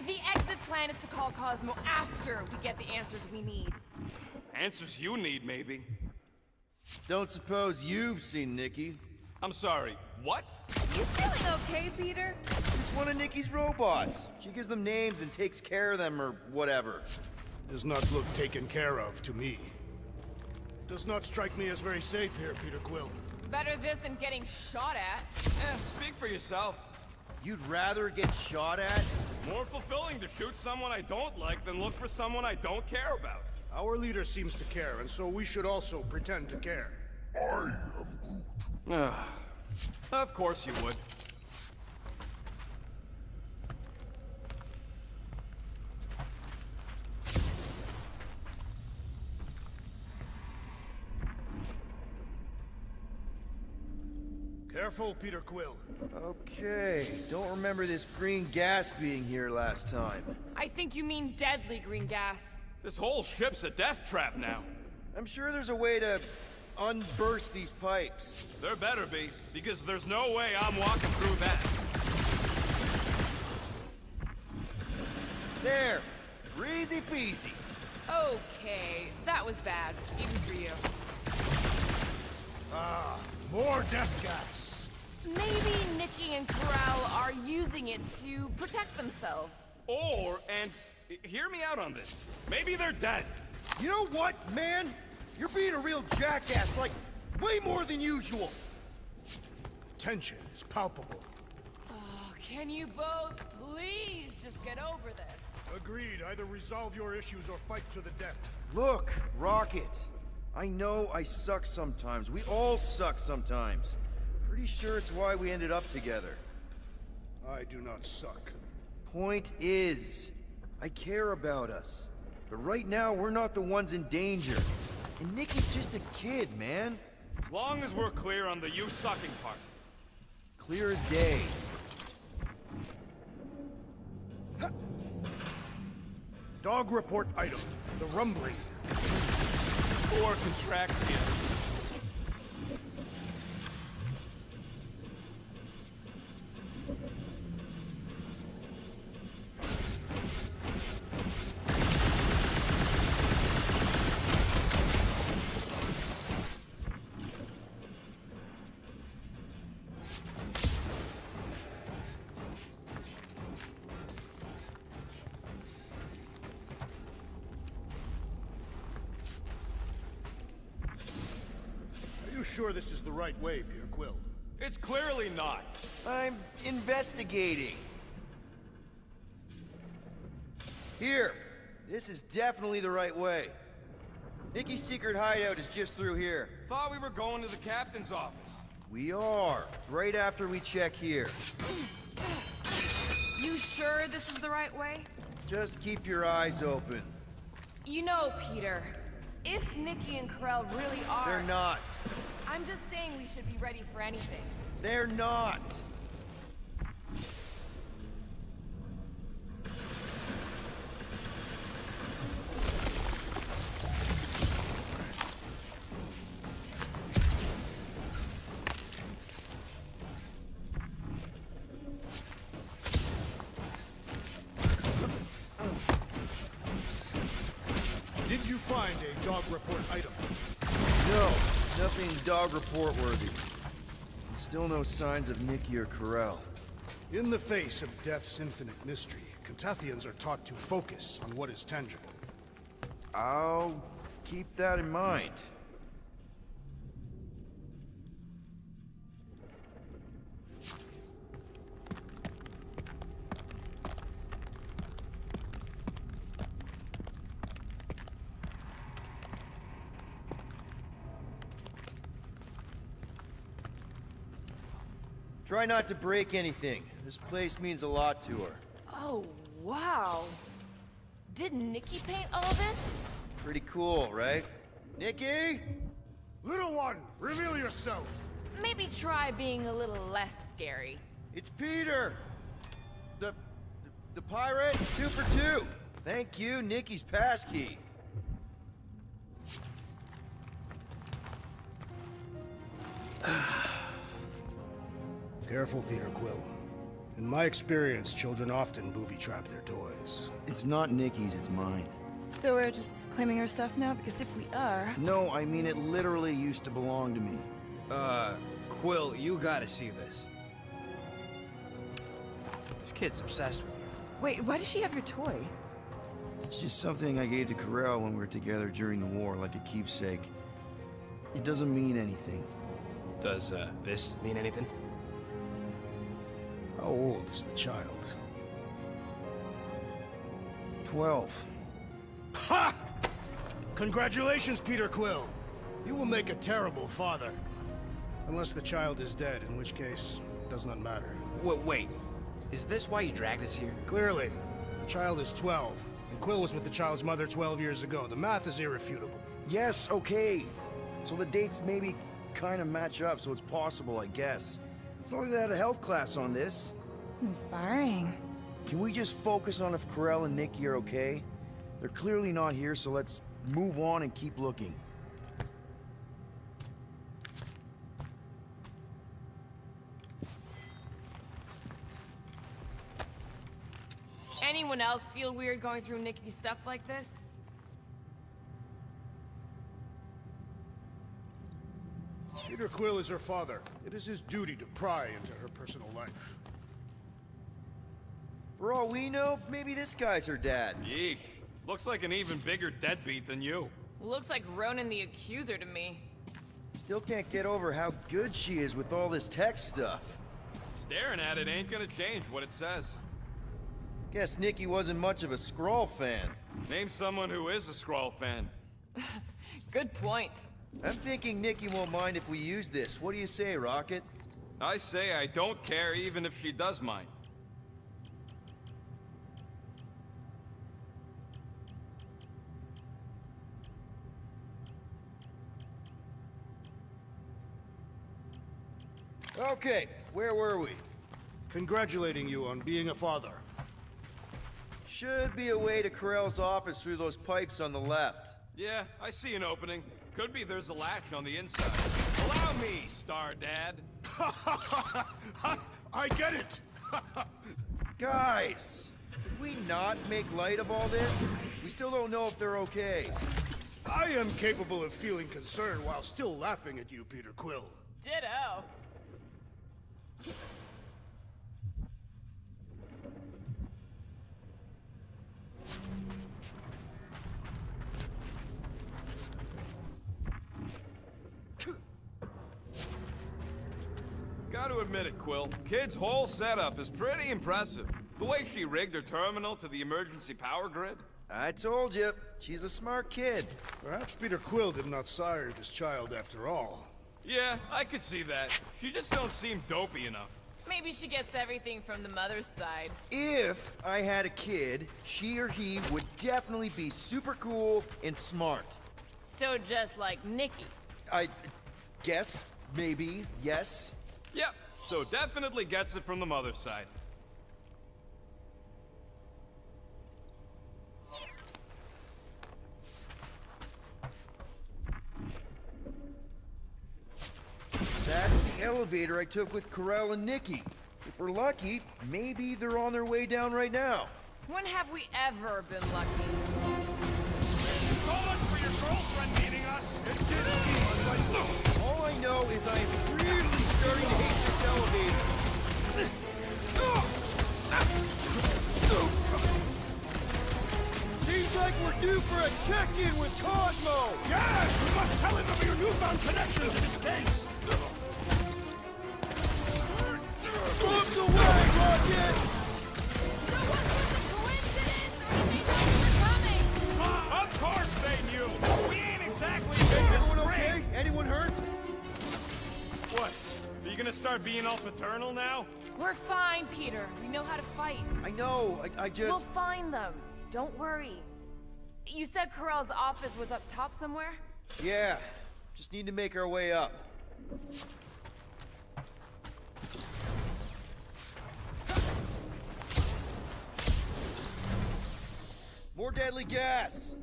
The exit plan is to call Cosmo after we get the answers we need. Answers you need, maybe. Don't suppose you've seen Nikki? I'm sorry, what? You feeling okay, Peter? She's one of Nikki's robots. She gives them names and takes care of them or whatever. Does not look taken care of to me. Does not strike me as very safe here, Peter Quill. Better this than getting shot at. Speak for yourself. You'd rather get shot at? More fulfilling to shoot someone I don't like than look for someone I don't care about. Our leader seems to care, and so we should also pretend to care. I am Groot. Of course you would. Careful, Peter Quill. Okay, don't remember this green gas being here last time. I think you mean deadly green gas. This whole ship's a death trap now. I'm sure there's a way to unburst these pipes. There better be, because there's no way I'm walking through that. There! Easy peasy. Okay, that was bad, even for you. Ah, more death gas. Maybe Nikki and Corral are using it to protect themselves. And hear me out on this. Maybe they're dead. You know what, man? You're being a real jackass, like, way more than usual. Tension is palpable. Oh, can you both please just get over this? Agreed. Either resolve your issues or fight to the death. Look, Rocket. I know I suck sometimes. We all suck sometimes. Pretty sure it's why we ended up together. I do not suck. Point is, I care about us. But right now, we're not the ones in danger. And Nikki's just a kid, man. As long as we're clear on the you sucking part. Clear as day. Dog report item. The rumbling. Or Contraxia. Are you sure this is the right way, Peter Quill? It's clearly not. I'm investigating. Here. This is definitely the right way. Nikki's secret hideout is just through here. Thought we were going to the captain's office. We are. Right after we check here. You sure this is the right way? Just keep your eyes open. You know, Peter, if Nikki and Corell really are... They're not. I'm just saying we should be ready for anything. They're not. Did you find a dog report item? No, nothing dog report worthy. Still no signs of Nikki or Corell. In the face of death's infinite mystery, Catathians are taught to focus on what is tangible. I'll keep that in mind. Try not to break anything. This place means a lot to her. Oh, wow. Did Nikki paint all this? Pretty cool, right? Nikki? Little one, reveal yourself. Maybe try being a little less scary. It's Peter! The pirate? 2 for 2! Thank you, Nikki's passkey. Careful, Peter Quill. In my experience, children often booby-trap their toys. It's not Nikki's, it's mine. So we're just claiming her stuff now? Because if we are... No, I mean it literally used to belong to me. Quill, you gotta see this. This kid's obsessed with you. Wait, why does she have your toy? It's just something I gave to Corel when we were together during the war, like a keepsake. It doesn't mean anything. Does, this mean anything? How old is the child? 12. Ha! Congratulations, Peter Quill. You will make a terrible father. Unless the child is dead, in which case, it does not matter. Wait. Is this why you dragged us here? Clearly. The child is 12, and Quill was with the child's mother 12 years ago. The math is irrefutable. Yes, okay. So the dates maybe kind of match up, so it's possible, I guess. It's not like they had a health class on this. Inspiring. Can we just focus on if Corel and Nikki are okay? They're clearly not here, so let's move on and keep looking. Anyone else feel weird going through Nikki's stuff like this? Peter Quill is her father. It is his duty to pry into her personal life. For all we know, maybe this guy's her dad. Yeesh. Looks like an even bigger deadbeat than you. Looks like Ronan the Accuser to me. Still can't get over how good she is with all this tech stuff. Staring at it ain't gonna change what it says. Guess Nikki wasn't much of a Skrull fan. Name someone who is a Skrull fan. Good point. I'm thinking Nikki won't mind if we use this. What do you say, Rocket? I say I don't care even if she does mind. Okay, where were we? Congratulating you on being a father. Should be a way to Corel's office through those pipes on the left. Yeah, I see an opening. Could be there's a latch on the inside. Allow me, Star Dad. I get it! Guys, can we not make light of all this? We still don't know if they're okay. I am capable of feeling concern while still laughing at you, Peter Quill. Ditto. Gotta admit it, Quill. Kid's whole setup is pretty impressive. The way she rigged her terminal to the emergency power grid. I told you, she's a smart kid. Perhaps Peter Quill did not sire this child after all. Yeah, I could see that. She just don't seem dopey enough. Maybe she gets everything from the mother's side. If I had a kid, she or he would definitely be super cool and smart. So just like Nikki. I guess, maybe, yes. Yep, so definitely gets it from the mother's side. That's the elevator I took with Corel and Nikki. If we're lucky, maybe they're on their way down right now. When have we ever been lucky? So much for your girlfriend meeting us. It did seem unlikely. All I know is I am really starting to hate this elevator. Seems like we're due for a check-in with Cosmo! Yes! We must tell him of your newfound connections in this case! Bumps away, Rocket! Of course they knew. We ain't exactly big Everyone okay? Anyone hurt? What? Are you gonna start being all paternal now? We're fine, Peter. We know how to fight. I know, I just... We'll find them. Don't worry. You said Corell's office was up top somewhere? Yeah, just need to make our way up. More deadly gas!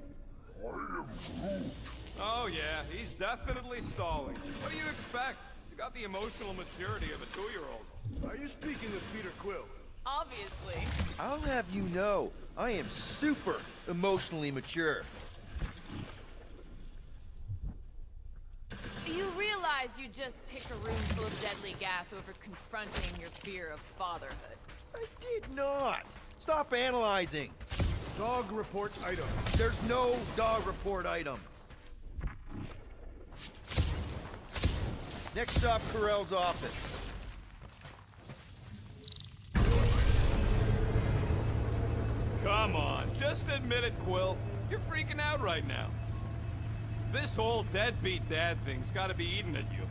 Oh yeah, he's definitely stalling. What do you expect? He's got the emotional maturity of a 2-year-old. Are you speaking of Peter Quill? Obviously. I'll have you know, I am super emotionally mature. You realize you just picked a room full of deadly gas over confronting your fear of fatherhood. I did not! Stop analyzing! Dog report item. There's no dog report item. Next stop, Corell's office. Come on, just admit it, Quill. You're freaking out right now. This whole deadbeat dad thing's gotta be eating at you.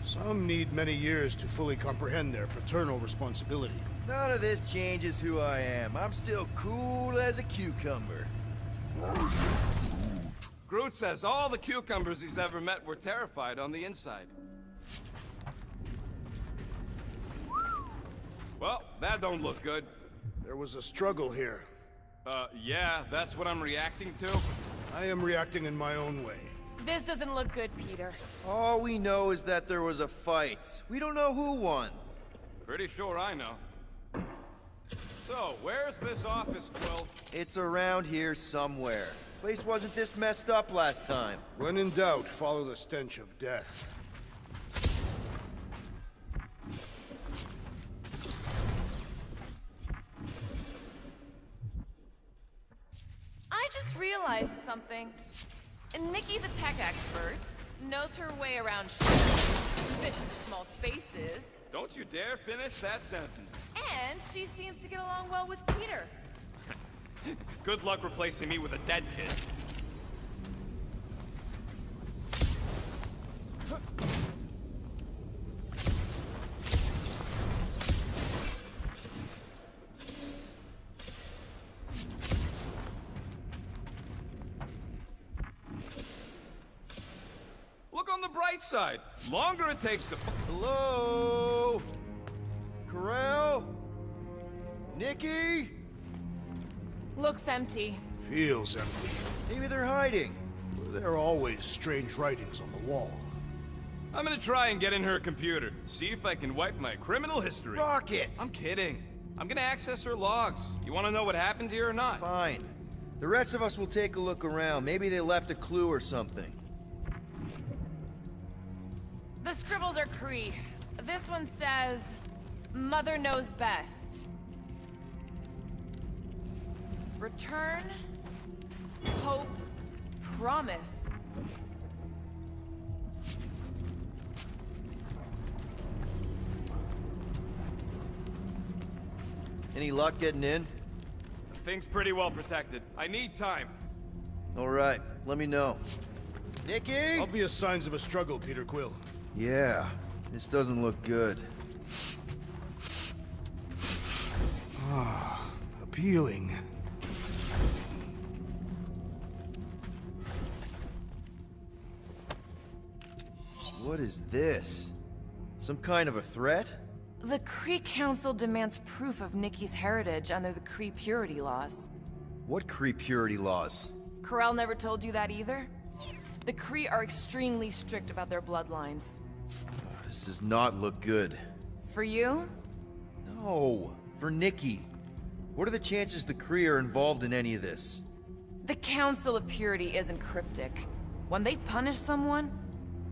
Some need many years to fully comprehend their paternal responsibility. None of this changes who I am. I'm still cool as a cucumber. Groot says all the cucumbers he's ever met were terrified on the inside. Well, that don't look good. There was a struggle here. Yeah, that's what I'm reacting to. I am reacting in my own way. This doesn't look good, Peter. All we know is that there was a fight. We don't know who won. Pretty sure I know. So, where's this office, Quill? It's around here somewhere. Place wasn't this messed up last time. When in doubt, follow the stench of death. I just realized something. Nikki's a tech expert, knows her way around ships, fits into small spaces. Don't you dare finish that sentence. And she seems to get along well with Peter. Good luck replacing me with a dead kid. Look on the bright side. Longer it takes to... Hello? Corell? Nikki? Looks empty. Feels empty. Maybe they're hiding. There are always strange writings on the wall. I'm gonna try and get in her computer. See if I can wipe my criminal history. Rocket! I'm kidding. I'm gonna access her logs. You wanna know what happened here or not? Fine. The rest of us will take a look around. Maybe they left a clue or something. The scribbles are Kree. This one says, Mother knows best. Return, hope, promise. Any luck getting in? The thing's pretty well protected. I need time. All right, let me know. Nikki? Obvious signs of a struggle, Peter Quill. Yeah, this doesn't look good. Ah, appealing. What is this? Some kind of a threat? The Kree Council demands proof of Nikki's heritage under the Kree purity laws. What Kree purity laws? Corell never told you that either? The Kree are extremely strict about their bloodlines. This does not look good. For you? No, for Nikki. What are the chances the Kree are involved in any of this? The Council of Purity isn't cryptic. When they punish someone,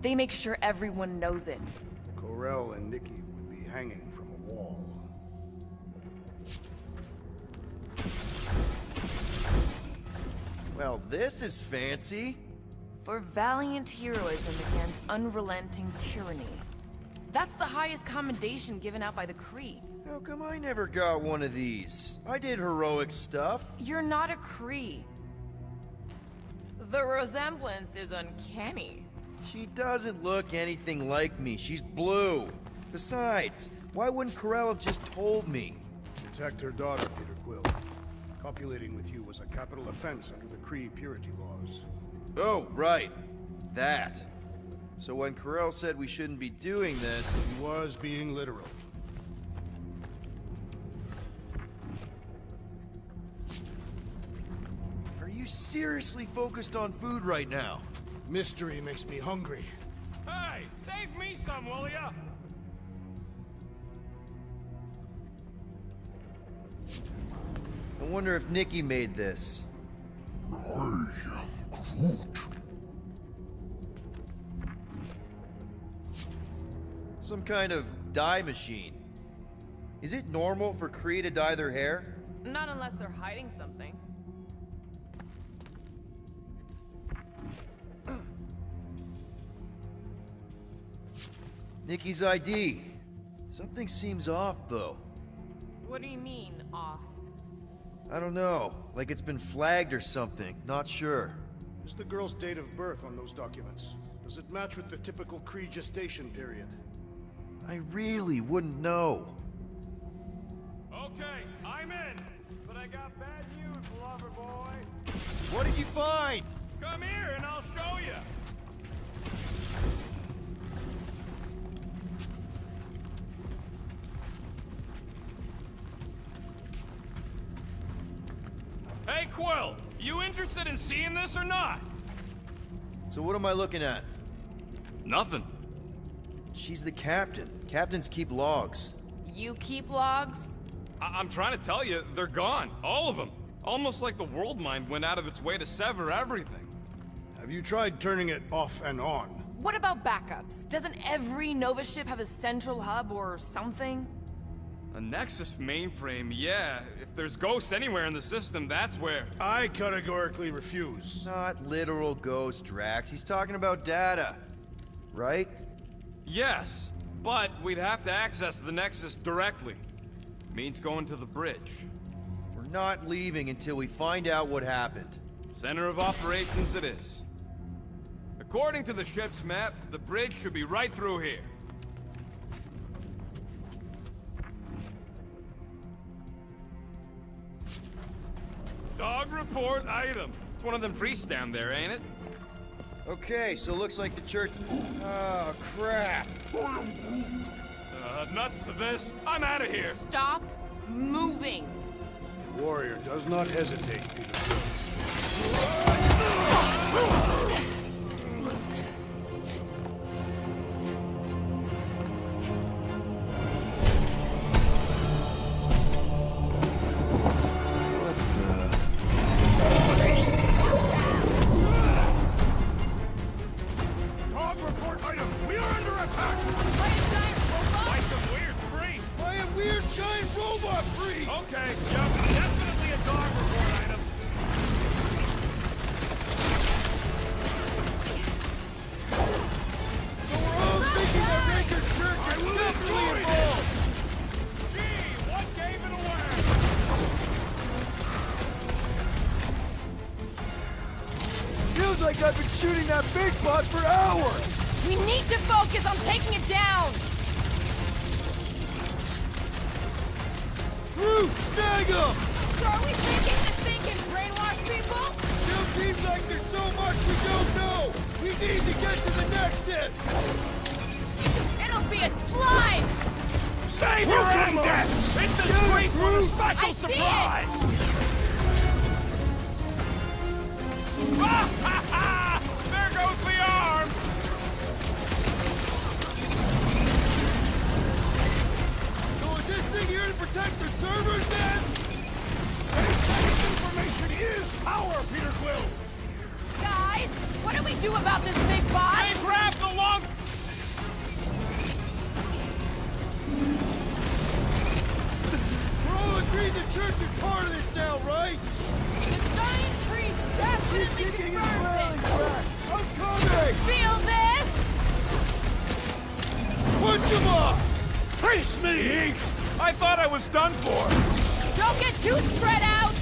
they make sure everyone knows it. Corell and Nikki would be hanging from a wall. Well, this is fancy. For valiant heroism against unrelenting tyranny. That's the highest commendation given out by the Kree. How come I never got one of these? I did heroic stuff. You're not a Kree. The resemblance is uncanny. She doesn't look anything like me. She's blue. Besides, Why wouldn't Corell have just told me? Protect her daughter, Peter Quill. Copulating with you was a capital offense under the Kree purity laws. Oh, right. That. So when Corell said we shouldn't be doing this... He was being literal. Are you seriously focused on food right now? Mystery makes me hungry. Hey, save me some, will ya? I wonder if Nikki made this. Some kind of dye machine. Is it normal for Kree to dye their hair? Not unless they're hiding something. Nikki's ID. Something seems off, though. What do you mean, off? I don't know. Like it's been flagged or something. Not sure. Is the girl's date of birth on those documents? Does it match with the typical Kree gestation period? I really wouldn't know. Okay, I'm in. But I got bad news, lover boy. What did you find? Come here and I'll show you. Hey, Quill, you interested in seeing this or not? So what am I looking at? Nothing. She's the captain. Captains keep logs. You keep logs? I'm trying to tell you, they're gone. All of them. Almost like the world mind went out of its way to sever everything. Have you tried turning it off and on? What about backups? Doesn't every Nova ship have a central hub or something? A Nexus mainframe, yeah. If there's ghosts anywhere in the system, that's where. I categorically refuse. Not literal ghost, Drax. He's talking about data. Right? Yes, but we'd have to access the Nexus directly. Means going to the bridge. We're not leaving until we find out what happened. Center of operations it is. According to the ship's map, the bridge should be right through here. Dog report item. It's one of them priests down there, ain't it? Okay, so looks like the church... Oh, crap. Nuts to this. I'm out of here. Stop moving. Warrior does not hesitate, Peter Quill. Okay, yep, definitely a dog report item. So we're all thinking that Raker's church is definitely involved! Gee, what gave it away? Feels like I've been shooting that big bot for hours! We need to focus on taking it down! Groot, snag him! So are we thinking this thing can brainwash people? Still seems like there's so much we don't know! We need to get to the Nexus! It'll be a slice! Save your ammo! Hit the screen for the special I see surprise! Ah, ha, ha! There goes the arm! So is this thing here to protect the servers, then? Information is power, Peter Quill! Guys, what do we do about this big boss? Hey, grab the long... We're all agreed the church is part of this now, right? The giant priest definitely confirms it! I'm coming! Feel this? Punch him up! Face me! I thought I was done for! Don't get too spread out!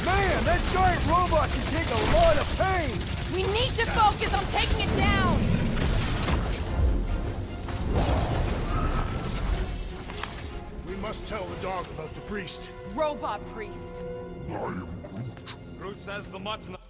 Man, that giant robot can take a lot of pain! We need to focus on taking it down! dog about the priest? Robot priest. I am Groot. Groot says the mutt's not...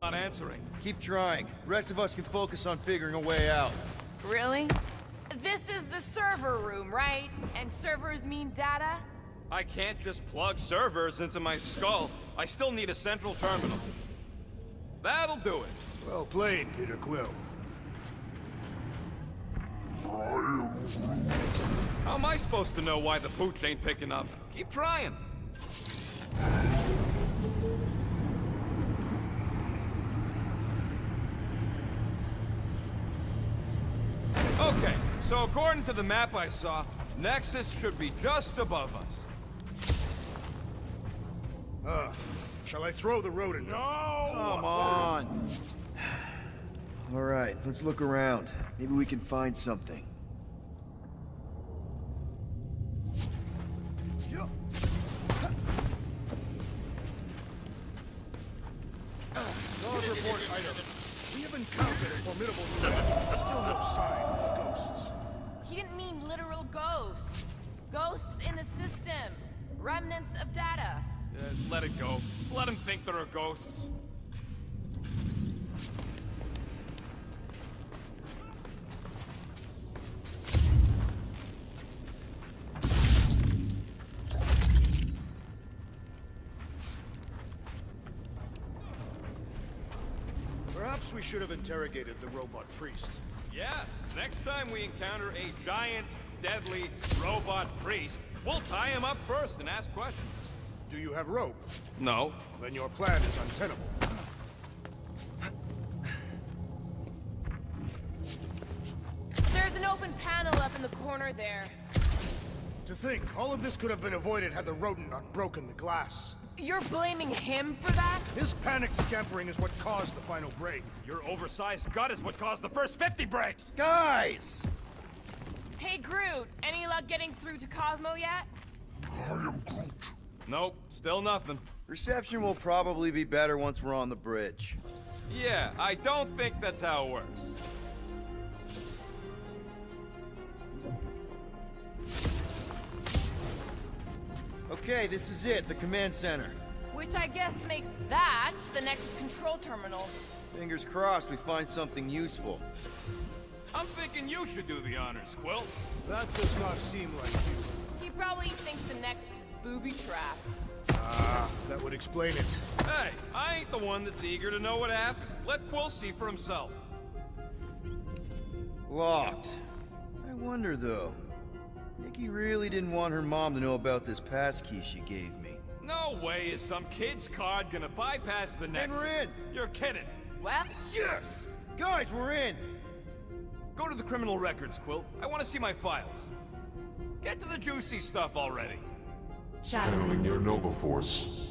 Not answering. Keep trying. Rest of us can focus on figuring a way out. Really? This is the server room, right? And servers mean data? I can't just plug servers into my skull. I still need a central terminal. That'll do it. Well played, Peter Quill. How am I supposed to know why the pooch ain't picking up? Keep trying. Okay, so according to the map I saw, Nexus should be just above us. Shall I throw the rodent? No! Come on! Alright, let's look around. Maybe we can find something. Log report item. We have encountered a formidable threat. Still no sign of ghosts. He didn't mean literal ghosts. Ghosts in the system. Remnants of data. Let it go. Just let him think there are ghosts. Perhaps we should have interrogated the robot priest. Yeah, next time we encounter a giant, deadly robot priest, we'll tie him up first and ask questions. Do you have rope? No. Then your plan is untenable. There's an open panel up in the corner there. To think, all of this could have been avoided had the rodent not broken the glass. You're blaming him for that? His panicked scampering is what caused the final break. Your oversized gut is what caused the first 50 breaks! Guys! Hey, Groot, any luck getting through to Cosmo yet? I am Groot. Nope, still nothing. Reception will probably be better once we're on the bridge. Yeah, I don't think that's how it works. Okay, this is it, the command center. Which I guess makes that the next control terminal. Fingers crossed we find something useful. I'm thinking you should do the honors, Quill. That does not seem like you. He probably thinks the Nexus is booby-trapped. Ah, that would explain it. Hey, I ain't the one that's eager to know what happened. Let Quill see for himself. Locked. I wonder, though. Nikki really didn't want her mom to know about this passkey she gave me. No way is some kid's card gonna bypass the Nexus. And we're in! You're kidding. Well, Yes! Guys, we're in! Go to the criminal records, Quill. I want to see my files. Get to the juicy stuff already. Channeling your Nova Force.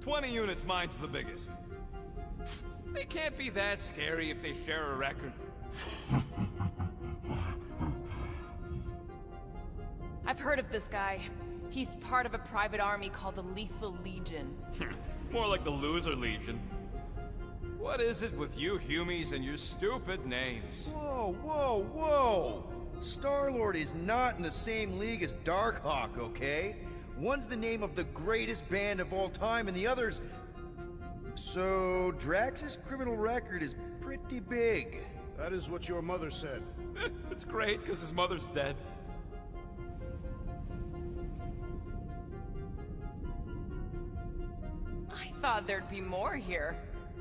20 units, mine's the biggest. They can't be that scary if they share a record. I've heard of this guy. He's part of a private army called the Lethal Legion. More like the Loser Legion. What is it with you Humies and your stupid names? Whoa, whoa, whoa! Star-Lord is not in the same league as Darkhawk, okay? One's the name of the greatest band of all time, and the other's... So, Drax's criminal record is pretty big. That is what your mother said. It's great, because his mother's dead. I thought there'd be more here.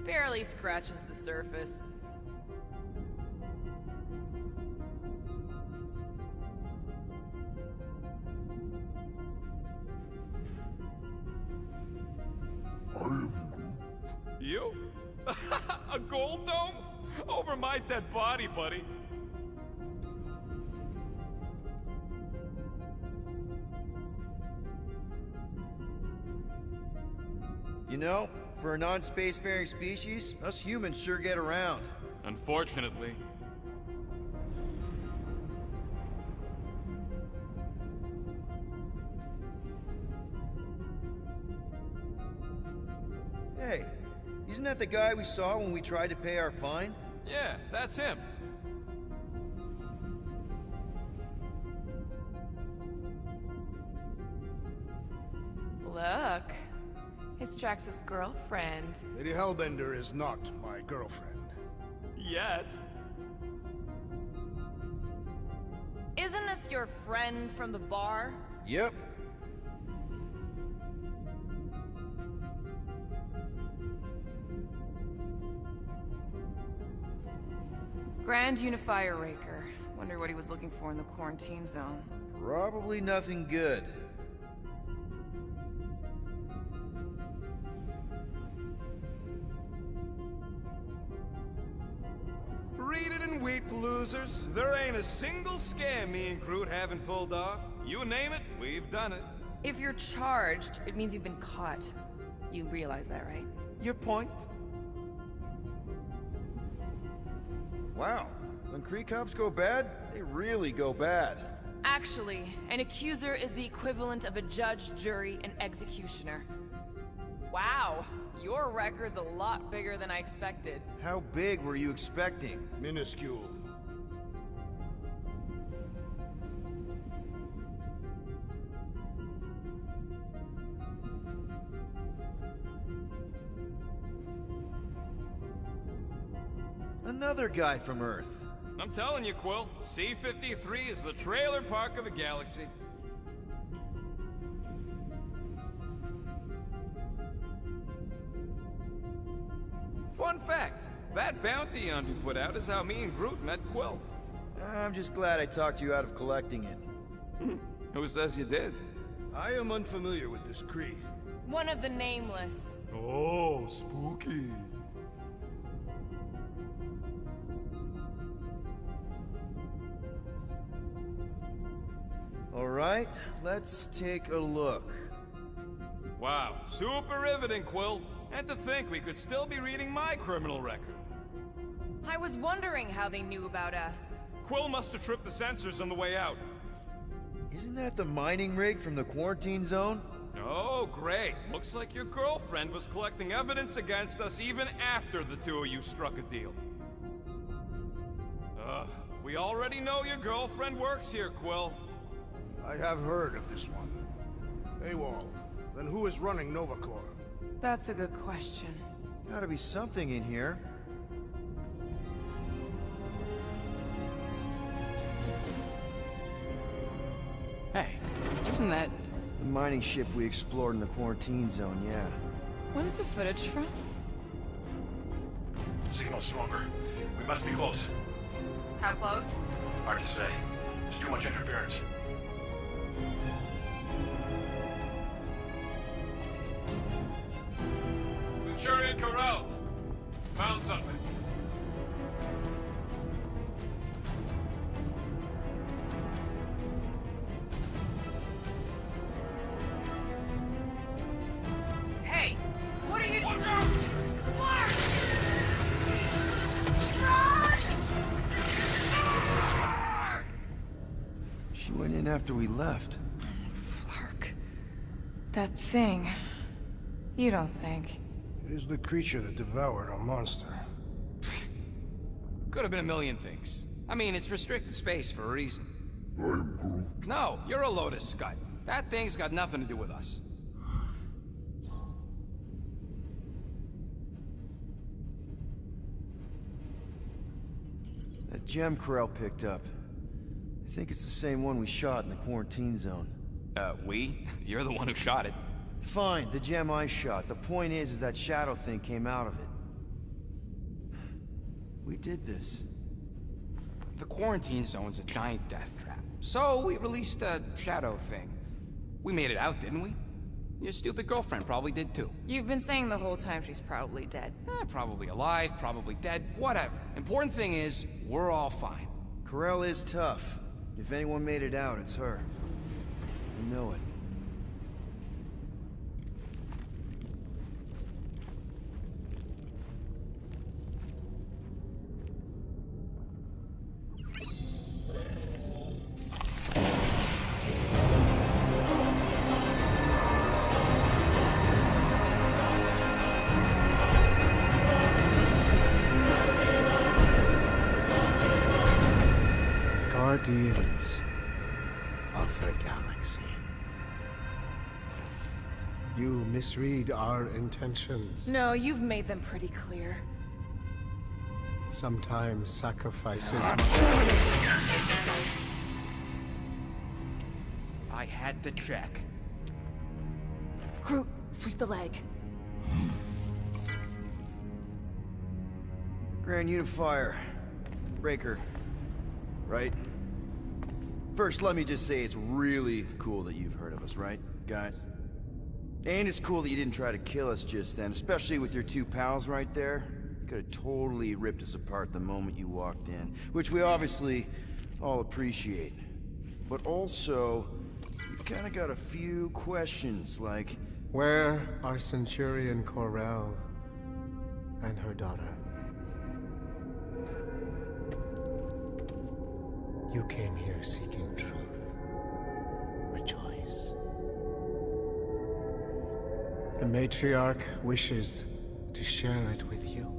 Barely scratches the surface. You? A gold dome? Over my dead body, buddy. You know, for a non-spacefaring species, us humans sure get around. Unfortunately. Hey, isn't that the guy we saw when we tried to pay our fine? Yeah, that's him. Look. It's Drax's girlfriend. Lady Hellbender is not my girlfriend. Yet. Isn't this your friend from the bar? Yep. Grand Unifier Raker. Wonder what he was looking for in the quarantine zone. Probably nothing good. Read it in Wheat Losers. There ain't a single scam me and Groot haven't pulled off. You name it, we've done it. If you're charged, it means you've been caught. You realize that, right? Your point? Wow. When Kree cops go bad, they really go bad. Actually, an accuser is the equivalent of a judge, jury, and executioner. Wow, your record's a lot bigger than I expected. How big were you expecting? Minuscule. Another guy from Earth. I'm telling you, Quill, C-53 is the trailer park of the galaxy. Fun fact, that bounty on you put out is how me and Groot met Quill. I'm just glad I talked you out of collecting it. Who says you did? I am unfamiliar with this Kree. One of the nameless. Oh, spooky. All right, let's take a look. Wow, super riveting, Quill. And to think we could still be reading my criminal record. I was wondering how they knew about us. Quill must have tripped the sensors on the way out. Isn't that the mining rig from the quarantine zone? Oh, great. Looks like your girlfriend was collecting evidence against us even after the two of you struck a deal. We already know your girlfriend works here, Quill. I have heard of this one. AWOL. Then who is running Novacore? That's a good question. Gotta be something in here. Hey, isn't that... The mining ship we explored in the quarantine zone, yeah. When's the footage from? Signal stronger. We must be close. How close? Hard to say. There's too much interference. Centurion Corral! Found something. Hey! What are you... Watch out! She went in after we left. Flark. That thing. You don't think... It is the creature that devoured our monster. Could have been a million things. I mean, it's restricted space for a reason. I'm Groot. No, you're a Lotus Scud. That thing's got nothing to do with us. That gem Corral picked up. I think it's the same one we shot in the quarantine zone. We? You're the one who shot it. Fine, the gem I shot. The point is that shadow thing came out of it. We did this. The quarantine zone's a giant death trap. So we released a shadow thing. We made it out, didn't we? Your stupid girlfriend probably did too. You've been saying the whole time she's probably dead. Probably alive, probably dead, whatever. Important thing is, we're all fine. Corell is tough. If anyone made it out, it's her. I know it. Guardians of the galaxy. You misread our intentions. No, you've made them pretty clear. Sometimes sacrifices I had to check. Groot, sweep the leg. Grand Unifier. Breaker. Right? First, let me just say it's really cool that you've heard of us, right, guys? And it's cool that you didn't try to kill us just then, especially with your two pals right there. You could have totally ripped us apart the moment you walked in, which we obviously all appreciate. But also, we've kind of got a few questions, like... Where are Centurion Corell and her daughter? You came here seeking truth. Rejoice. The matriarch wishes to share it with you.